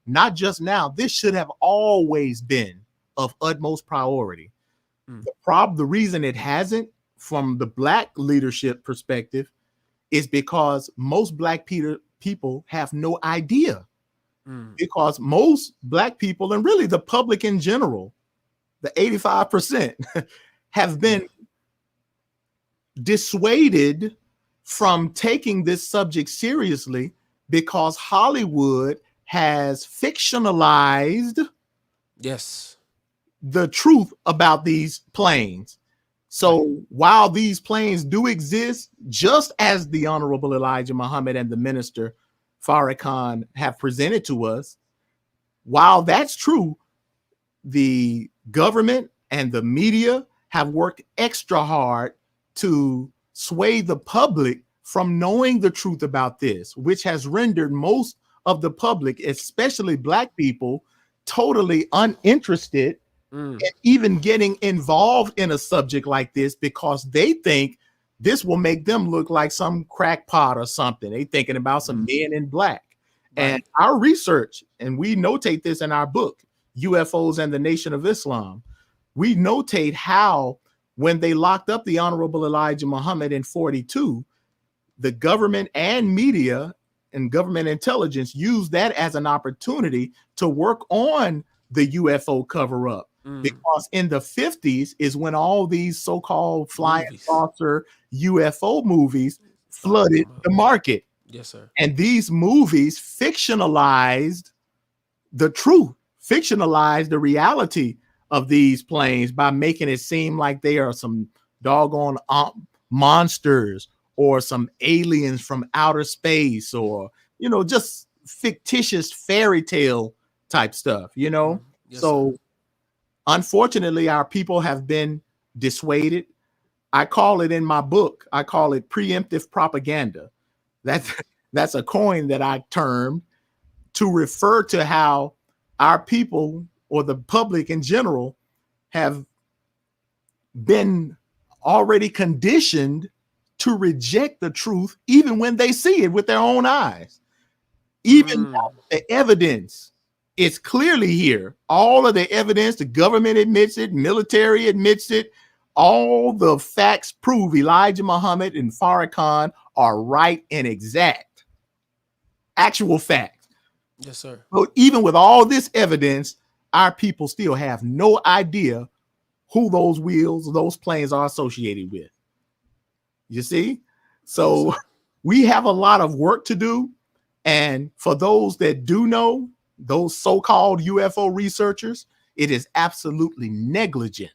Speaker 2: not just now, this should have always been of utmost priority.
Speaker 1: Mm.
Speaker 2: The reason it hasn't, from the black leadership perspective, is because most black people have no idea. Because most black people, and really the public in general, the 85%, have been dissuaded from taking this subject seriously because Hollywood has fictionalized
Speaker 1: Yes.
Speaker 2: the truth about these planes. So while these planes do exist, just as the Honorable Elijah Muhammad and the minister Farrakhan have presented to us, while that's true, the government and the media have worked extra hard to sway the public from knowing the truth about this, which has rendered most of the public, especially black people, totally uninterested in even getting involved in a subject like this, because they think this will make them look like some crackpot or something. They thinking about some men in black.
Speaker 1: Right.
Speaker 2: And our research, and we notate this in our book, UFOs and the Nation of Islam, we notate how when they locked up the Honorable Elijah Muhammad in 42, the government and media and government intelligence used that as an opportunity to work on the UFO cover up. Because in the 50s is when all these so-called flying saucer UFO movies flooded the market.
Speaker 1: Yes, sir.
Speaker 2: And these movies fictionalized the truth, fictionalized the reality of these planes by making it seem like they are some doggone monsters or some aliens from outer space, or, just fictitious fairy tale type stuff,
Speaker 1: Yes,
Speaker 2: so
Speaker 1: sir.
Speaker 2: unfortunately, our people have been dissuaded. I call it in my book, I call it preemptive propaganda. That's a coin that I termed to refer to how our people, or the public in general, have been already conditioned to reject the truth even when they see it with their own eyes. Even the evidence is clearly here. All of the evidence, the government admits it, military admits it. All the facts prove Elijah Muhammad and Farrakhan are right and exact. Actual fact.
Speaker 1: Yes, sir.
Speaker 2: But even with all this evidence, our people still have no idea who those wheels, those planes are associated with. You see? So we have a lot of work to do. And for those that do know, those so-called UFO researchers, it is absolutely negligent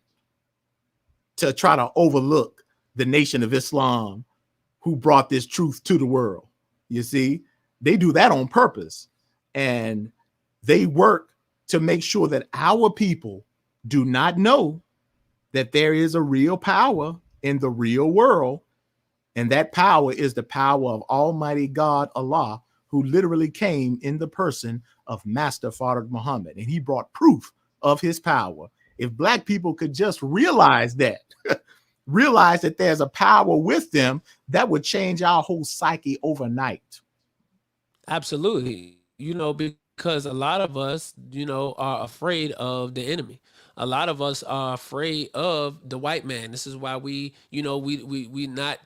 Speaker 2: to try to overlook the Nation of Islam, who brought this truth to the world. You see, they do that on purpose. And they work to make sure that our people do not know that there is a real power in the real world. And that power is the power of Almighty God, Allah, who literally came in the person of Master Fard Muhammad, and he brought proof of his power. If black people could just realize that, realize that there's a power with them, that would change our whole psyche overnight.
Speaker 1: Absolutely. Because a lot of us, are afraid of the enemy. A lot of us are afraid of the white man. This is why we not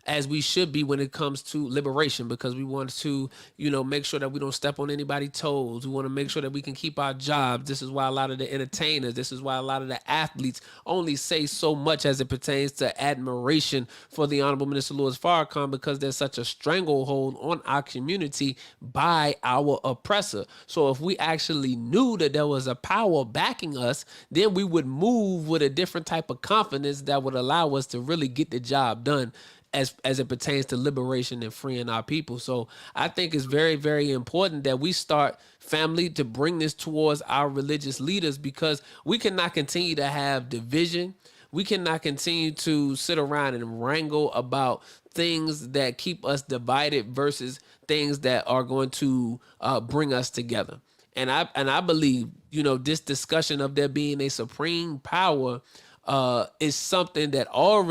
Speaker 1: as we should be when it comes to liberation, because we want to make sure that we don't step on anybody's toes. We want to make sure that we can keep our jobs. This is why a lot of the entertainers, this is why a lot of the athletes only say so much as it pertains to admiration for the Honorable Minister Louis Farrakhan, because there's such a stranglehold on our community by our oppressor. So if we actually knew that there was a power backing us, then we would move with a different type of confidence that would allow us to really get the job done as it pertains to liberation and freeing our people. So I think it's very, very important that we start, family, to bring this towards our religious leaders, because we cannot continue to have division. We cannot continue to sit around and wrangle about things that keep us divided versus things that are going to bring us together. And I believe this discussion of there being a supreme power is something that all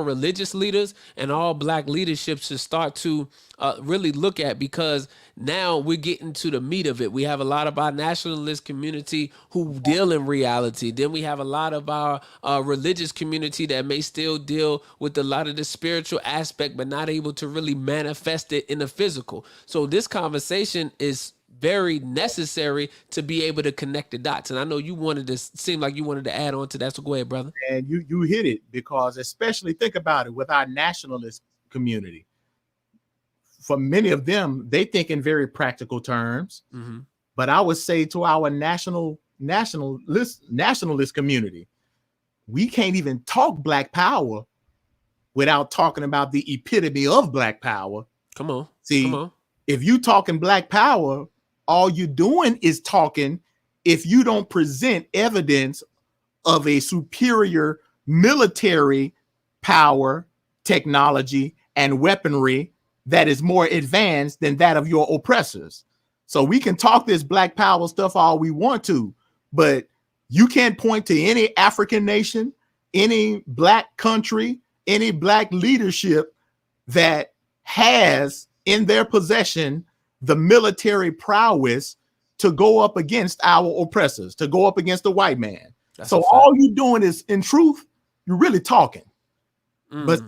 Speaker 1: religious leaders and all black leadership should start to really look at, because now we're getting to the meat of it. We have a lot of our nationalist community who deal in reality. Then we have a lot of our religious community that may still deal with a lot of the spiritual aspect, but not able to really manifest it in the physical. So this conversation is very necessary to be able to connect the dots. And I know you wanted to seem like you wanted to add on to that. So go ahead, brother.
Speaker 2: And you hit it, because especially think about it with our nationalist community. For many of them, they think in very practical terms.
Speaker 1: Mm-hmm.
Speaker 2: But I would say to our nationalist community, we can't even talk black power without talking about the epitome of black power.
Speaker 1: Come on. Come
Speaker 2: See,
Speaker 1: on.
Speaker 2: if you talking black power, all you're doing is talking if you don't present evidence of a superior military power, technology, and weaponry that is more advanced than that of your oppressors. So we can talk this black power stuff all we want to, but you can't point to any African nation, any black country, any black leadership that has in their possession the military prowess to go up against our oppressors, to go up against the white man.
Speaker 1: That's
Speaker 2: so all you're doing is, in truth, you're really talking. But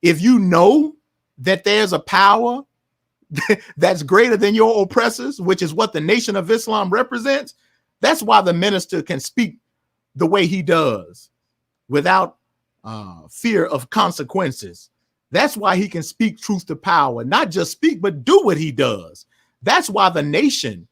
Speaker 2: if you know that there's a power that's greater than your oppressors, which is what the Nation of Islam represents, that's why the minister can speak the way he does without fear of consequences. That's why he can speak truth to power, not just speak, but do what he does. That's why the nation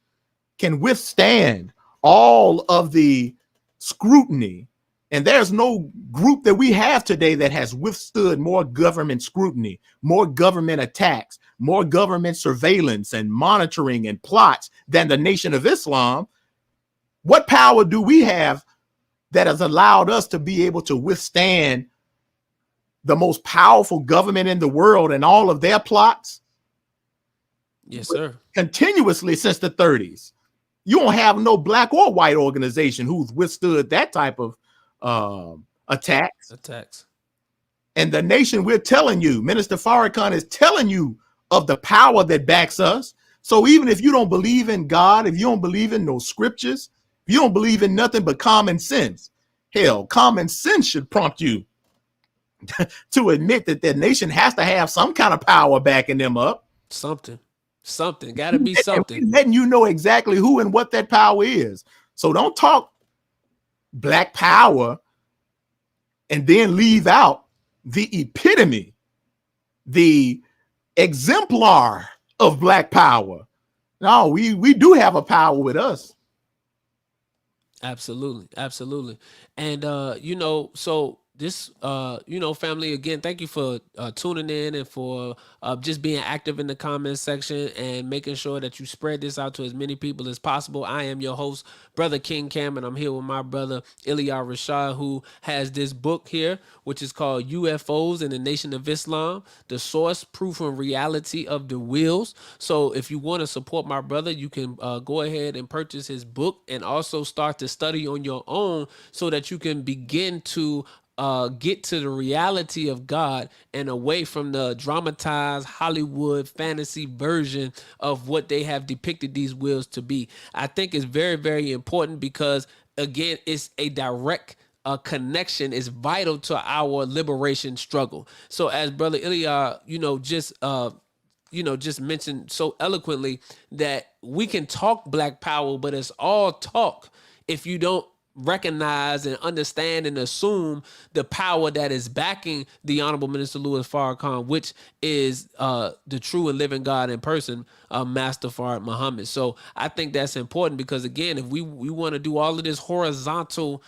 Speaker 2: can withstand all of the scrutiny. And there's no group that we have today that has withstood more government scrutiny, more government attacks, more government surveillance and monitoring and plots than the Nation of Islam. What power do we have that has allowed us to be able to withstand the most powerful government in the world and all of their plots?
Speaker 1: Yes, sir.
Speaker 2: Continuously since the 30s. You don't have no black or white organization who's withstood that type of attacks. And the nation, we're telling you, Minister Farrakhan is telling you of the power that backs us. So even if you don't believe in God, if you don't believe in no scriptures, if you don't believe in nothing but common sense, hell, common sense should prompt you to admit that the nation has to have some kind of power backing them up.
Speaker 1: Something got to be something.
Speaker 2: Letting you know exactly who and what that power is. So don't talk black power and then leave out the epitome, the exemplar of black power. No, we do have a power with us.
Speaker 1: Absolutely. And so this family, again, thank you for tuning in and for just being active in the comment section and making sure that you spread this out to as many people as possible. I am your host, Brother King Cam, and I'm here with my brother Ilia Rashad, who has this book here, which is called UFOs in the Nation of Islam: The Source, Proof, and Reality of the Wheels. So if you want to support my brother, you can go ahead and purchase his book and also start to study on your own so that you can begin to get to the reality of God and away from the dramatized Hollywood fantasy version of what they have depicted these wills to be. I think it's very, very important because, again, it's a direct connection, is vital to our liberation struggle. So, as Brother Ilya, just mentioned so eloquently, that we can talk Black Power, but it's all talk if you don't recognize and understand and assume the power that is backing the Honorable Minister Louis Farrakhan, which is the true and living God in person, Master Fard Muhammad. So I think that's important because, again, if we want to do all of this horizontal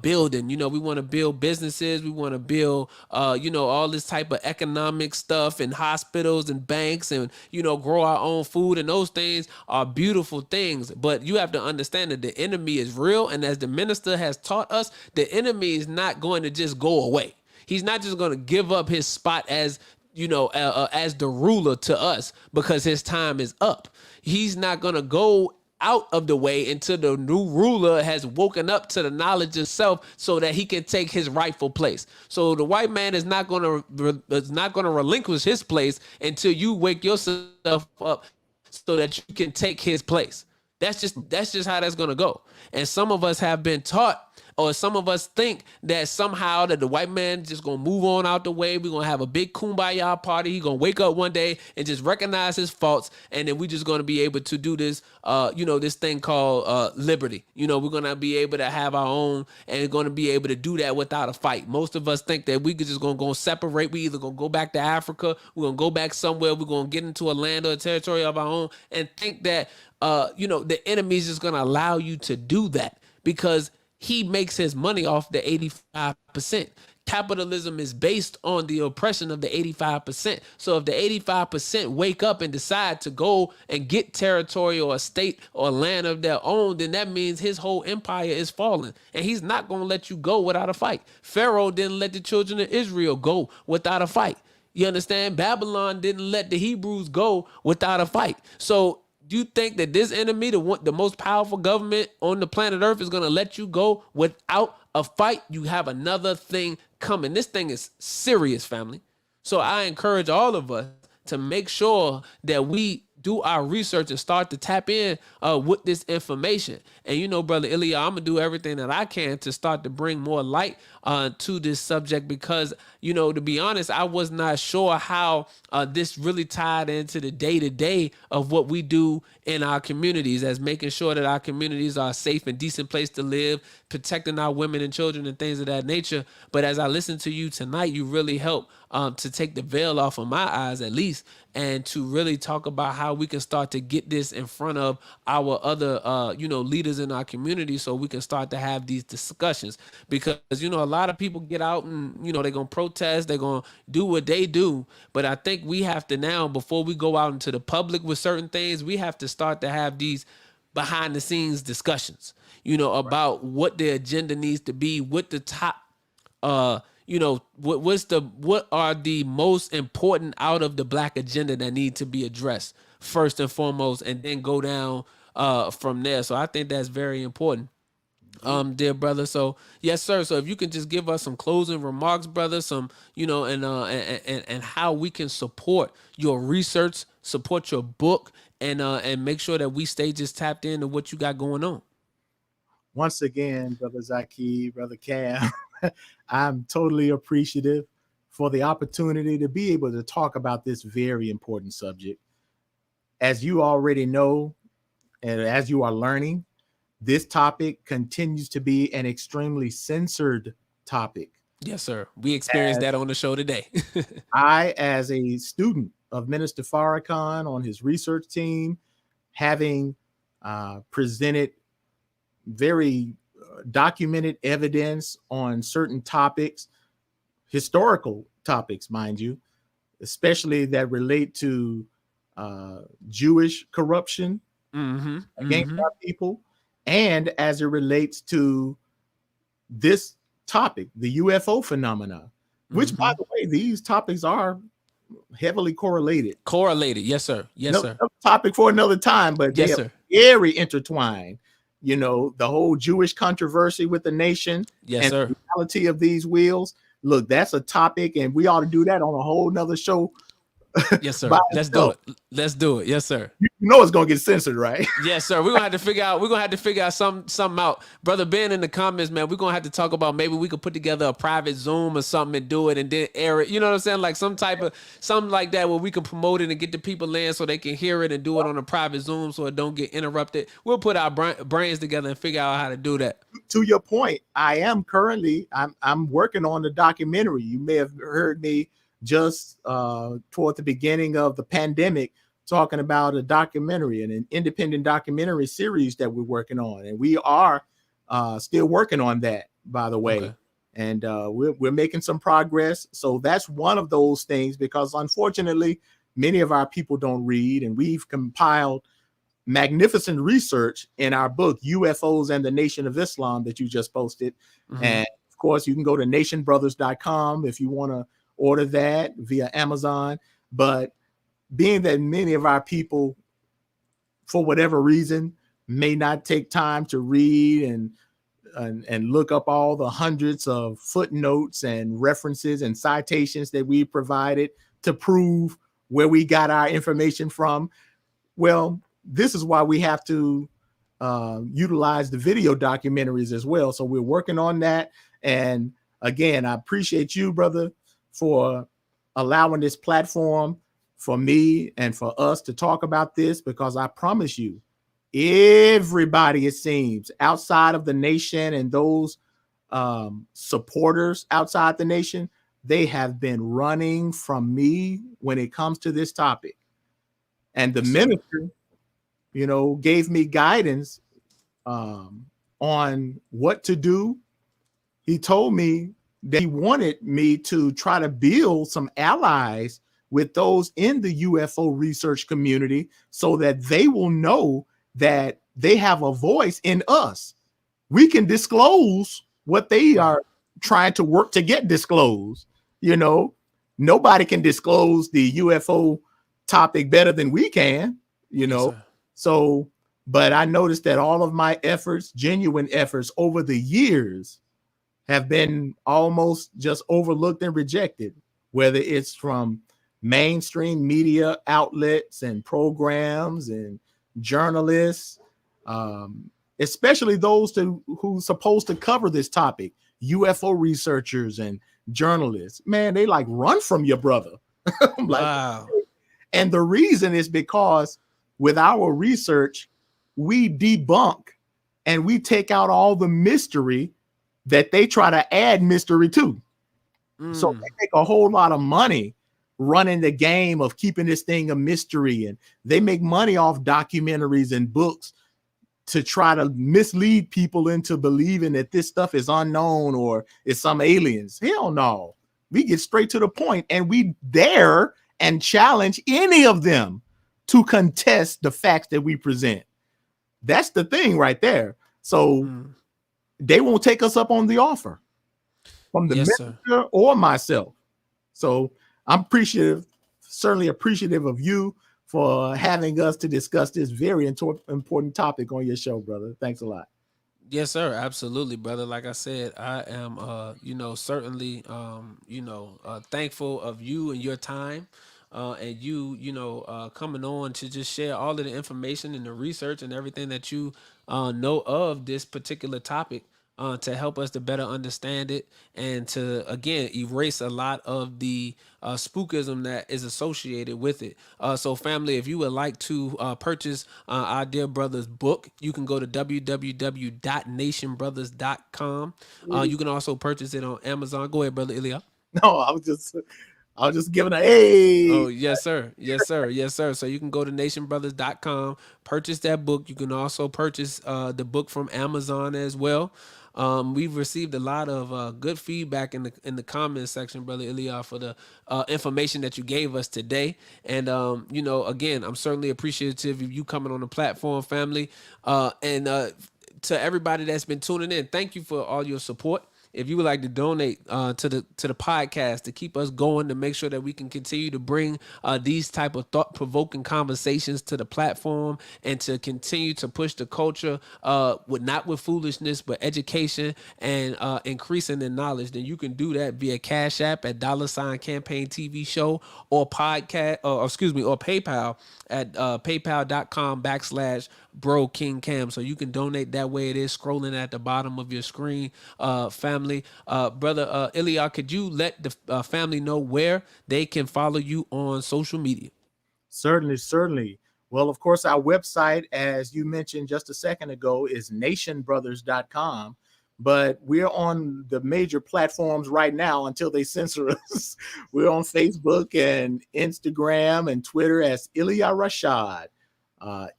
Speaker 1: building, we want to build businesses, we want to build, all this type of economic stuff and hospitals and banks and, grow our own food, and those things are beautiful things. But you have to understand that the enemy is real. And as the minister has taught us, the enemy is not going to just go away. He's not just going to give up his spot as as the ruler to us because his time is up. He's not going to go out of the way until the new ruler has woken up to the knowledge of self so that he can take his rightful place. So the white man is not going to relinquish his place until you wake yourself up so that you can take his place. That's just how that's going to go. And some of us have been taught, or some of us think that somehow that the white man just gonna move on out the way. We're gonna have a big kumbaya party. He gonna wake up one day and just recognize his faults, and then we just gonna be able to do this, this thing called liberty. We're gonna be able to have our own, and gonna be able to do that without a fight. Most of us think that we could just gonna go separate. We either gonna go back to Africa, we're gonna go back somewhere, we're gonna get into a land or a territory of our own, and think that the enemy is just gonna allow you to do that because he makes his money off the 85%. Capitalism is based on the oppression of the 85%. So if the 85% wake up and decide to go and get territory or a state or land of their own, then that means his whole empire is falling. And he's not going to let you go without a fight. Pharaoh didn't let the children of Israel go without a fight. You understand? Babylon didn't let the Hebrews go without a fight. So do you think that this enemy, the most powerful government on the planet Earth, is going to let you go without a fight? You have another thing coming. This thing is serious, family. So I encourage all of us to make sure that we do our research and start to tap in with this information. And Brother Ilya, I'm gonna do everything that I can to start to bring more light to this subject because, to be honest, I was not sure how this really tied into the day-to-day of what we do in our communities, as making sure that our communities are a safe and decent place to live, protecting our women and children and things of that nature. But as I listen to you tonight, you really help to take the veil off of my eyes, at least, and to really talk about how we can start to get this in front of our other leaders in our community so we can start to have these discussions. Because a lot of people get out and they're gonna protest, they're gonna do what they do, but I think we have to now, before we go out into the public with certain things, we have to start to have these behind the scenes discussions about what the agenda needs to be, what the top what are the most important out of the black agenda that need to be addressed first and foremost, and then go down from there. So I think that's very important, dear brother. So yes, sir. So if you can just give us some closing remarks, brother, some and how we can support your research, support your book, and make sure that we stay just tapped into what you got going on.
Speaker 2: Once again, Brother Zaki, Brother Cam, I'm totally appreciative for the opportunity to be able to talk about this very important subject. As you already know, and as you are learning, this topic continues to be an extremely censored topic.
Speaker 1: Yes, sir. We experienced that on the show today.
Speaker 2: I, as a student of Minister Farrakhan on his research team, having presented very documented evidence on certain topics, historical topics, mind you, especially that relate to Jewish corruption
Speaker 1: Mm-hmm.
Speaker 2: against
Speaker 1: Mm-hmm.
Speaker 2: our people, and as it relates to this topic, the UFO phenomena, which, by
Speaker 1: Mm-hmm.
Speaker 2: the way, these topics are heavily correlated.
Speaker 1: Correlated. Yes, sir. Yes,
Speaker 2: No
Speaker 1: sir.
Speaker 2: topic for another time, but they
Speaker 1: Yes,
Speaker 2: are
Speaker 1: sir.
Speaker 2: very intertwined. You know, the whole Jewish controversy with the nation
Speaker 1: Yes,
Speaker 2: and
Speaker 1: sir.
Speaker 2: the reality of these wheels. Look, that's a topic, and we ought to do that on a whole nother show
Speaker 1: Yes,
Speaker 2: by
Speaker 1: sir. Let's do
Speaker 2: itself.
Speaker 1: it. Let's do it. Yes, sir.
Speaker 2: You know it's gonna get censored, right?
Speaker 1: Yes, sir. We're gonna have to figure out. We're gonna have to figure out something out, brother Ben. In the comments, man, we're gonna have to talk about maybe we could put together a private Zoom or something and do it, and then air it. You know what I'm saying? Like some type of something like that where we can promote it and get the people in so they can hear it and do it on a private Zoom so it don't get interrupted. We'll put our brains together and figure out how to do that.
Speaker 2: To your point, I am currently I'm working on the documentary. You may have heard me just toward the beginning of the pandemic talking about a documentary and an independent documentary series that we're working on, and we are still working on that, by the way.
Speaker 1: Okay.
Speaker 2: And we're making some progress. So that's one of those things, because unfortunately, many of our people don't read, and we've compiled magnificent research in our book UFOs and the Nation of Islam that you just posted.
Speaker 1: Mm-hmm.
Speaker 2: And of course, you can go to nationbrothers.com if you want to order that via Amazon. But being that many of our people, for whatever reason, may not take time to read and look up all the hundreds of footnotes and references and citations that we provided to prove where we got our information from, well, this is why we have to utilize the video documentaries as well. So we're working on that. And again, I appreciate you, brother, for allowing this platform for me and for us to talk about this, because I promise you, everybody, it seems, outside of the nation and those supporters outside the nation, they have been running from me when it comes to this topic. And the
Speaker 1: Yes, sir.
Speaker 2: minister, gave me guidance on what to do. He told me that he wanted me to try to build some allies with those in the UFO research community so that they will know that they have a voice in us. We can disclose what they
Speaker 1: Right.
Speaker 2: are trying to work to get disclosed. You know, nobody can disclose the UFO topic better than we can, you
Speaker 1: Yes,
Speaker 2: know.
Speaker 1: sir.
Speaker 2: So, but I noticed that all of my efforts, genuine efforts over the years, have been almost just overlooked and rejected, whether it's from mainstream media outlets and programs and journalists, especially those who's supposed to cover this topic, UFO researchers and journalists. Man, they like run from your brother. I'm like,
Speaker 1: Wow.
Speaker 2: and the reason is because with our research, we debunk and we take out all the mystery that they try to add mystery to. So
Speaker 1: Mm.
Speaker 2: they make a whole lot of money running the game of keeping this thing a mystery. And they make money off documentaries and books to try to mislead people into believing that this stuff is unknown or it's some aliens. Hell no. We get straight to the point and we dare and challenge any of them to contest the facts that we present. That's the thing right there. So
Speaker 1: Mm.
Speaker 2: they won't take us up on the offer from the
Speaker 1: Yes, sir.
Speaker 2: minister or myself. So I'm appreciative, certainly appreciative of you for having us to discuss this very important topic on your show, brother. Thanks a lot.
Speaker 1: Yes, sir. Absolutely, brother. Like I said, I am, certainly, thankful of you and your time, and you, coming on to just share all of the information and the research and everything that you know of this particular topic. To help us to better understand it and to again erase a lot of the spookism that is associated with it. So, family, if you would like to purchase our dear brother's book, you can go to www.nationbrothers.com. You can also purchase it on Amazon. Go ahead, brother Ilia.
Speaker 2: No, I was just giving a hey.
Speaker 1: Oh, yes, sir. Yes, sir. Yes, sir. So you can go to nationbrothers.com, purchase that book. You can also purchase the book from Amazon as well. We've received a lot of good feedback in the comments section, brother Ilia, for the information that you gave us today. And again, I'm certainly appreciative of you coming on the platform, family. And to everybody that's been tuning in, thank you for all your support. If you would like to donate to the podcast to keep us going, to make sure that we can continue to bring these type of thought provoking conversations to the platform, and to continue to push the culture not with foolishness but education, and increasing in knowledge, then you can do that via Cash App at $Campaign TV Show, or podcast, or PayPal at paypal.com/Bro King Cam. So you can donate that way. It is scrolling at the bottom of your screen, family. Brother Ilia, could you let the family know where they can follow you on social media?
Speaker 2: Certainly, certainly. Well, of course, our website, as you mentioned just a second ago, is nationbrothers.com. But we're on the major platforms right now until they censor us. We're on Facebook and Instagram and Twitter as Ilia Rashad. ILIARASHAD,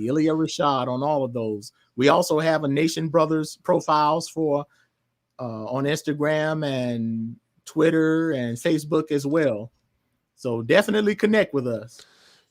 Speaker 2: Ilia Rashad, on all of those. We also have a Nation Brothers profiles for on Instagram and Twitter and Facebook as well. So definitely connect with us.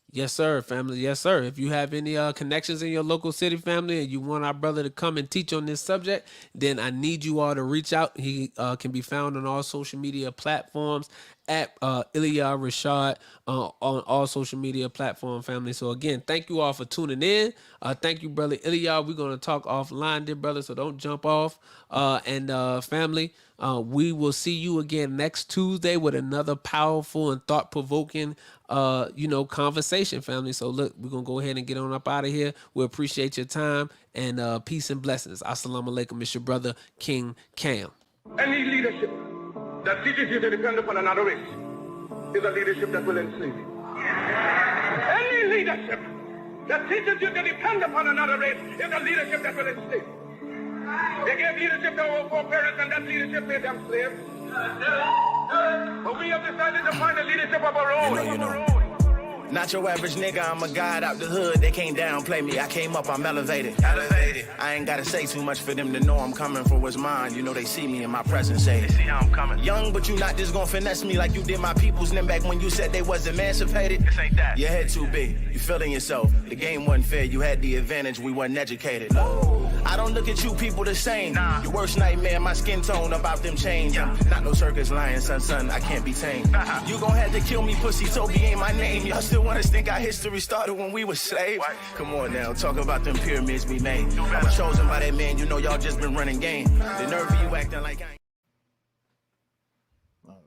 Speaker 1: Yes, sir, family. Yes, sir. If you have any connections in your local city, family, and you want our brother to come and teach on this subject, then I need you all to reach out. He can be found on all social media platforms at Ilia Rashad on all social media platform, family. So again, thank you all for tuning in. Thank you, brother Ilia. We're going to talk offline, dear brother, so don't jump off. And family, we will see you again next Tuesday with another powerful and thought-provoking conversation, family. So look, we're going to go ahead and get on up out of here. We appreciate your time, and peace and blessings. Assalamu alaikum. It's your brother, King Cam.
Speaker 3: Any leadership that teaches you to depend upon another race is a leadership that will enslave you. Any leadership that teaches you to depend upon another race is a leadership that will enslave you. They gave leadership to our foreparents, and that leadership made them slaves. But we have decided to find a leadership of our own.
Speaker 4: Not your average nigga, I'm a god out the hood. They can't downplay me, I came up, I'm elevated. I ain't gotta say too much for them to know I'm coming for what's mine. You know they see me in my presence, say they see how I'm coming. Young, but you not just gonna finesse me like you did my peoples. And then back when you said they was emancipated. This ain't that. Your head too big, you feeling yourself. The game wasn't fair, you had the advantage, we wasn't educated. I don't look at you people the same. Nah. Your worst nightmare, my skin tone about them chains. Yeah. Not no circus lion, son, I can't be tamed. You gon' have to kill me, pussy, Toby ain't my name. Y'all still wanna think our history started when we were slaves? What? Come on now, talk about them pyramids we made. I was chosen by that man, you know y'all just been running game. The nerve of you acting like I ain't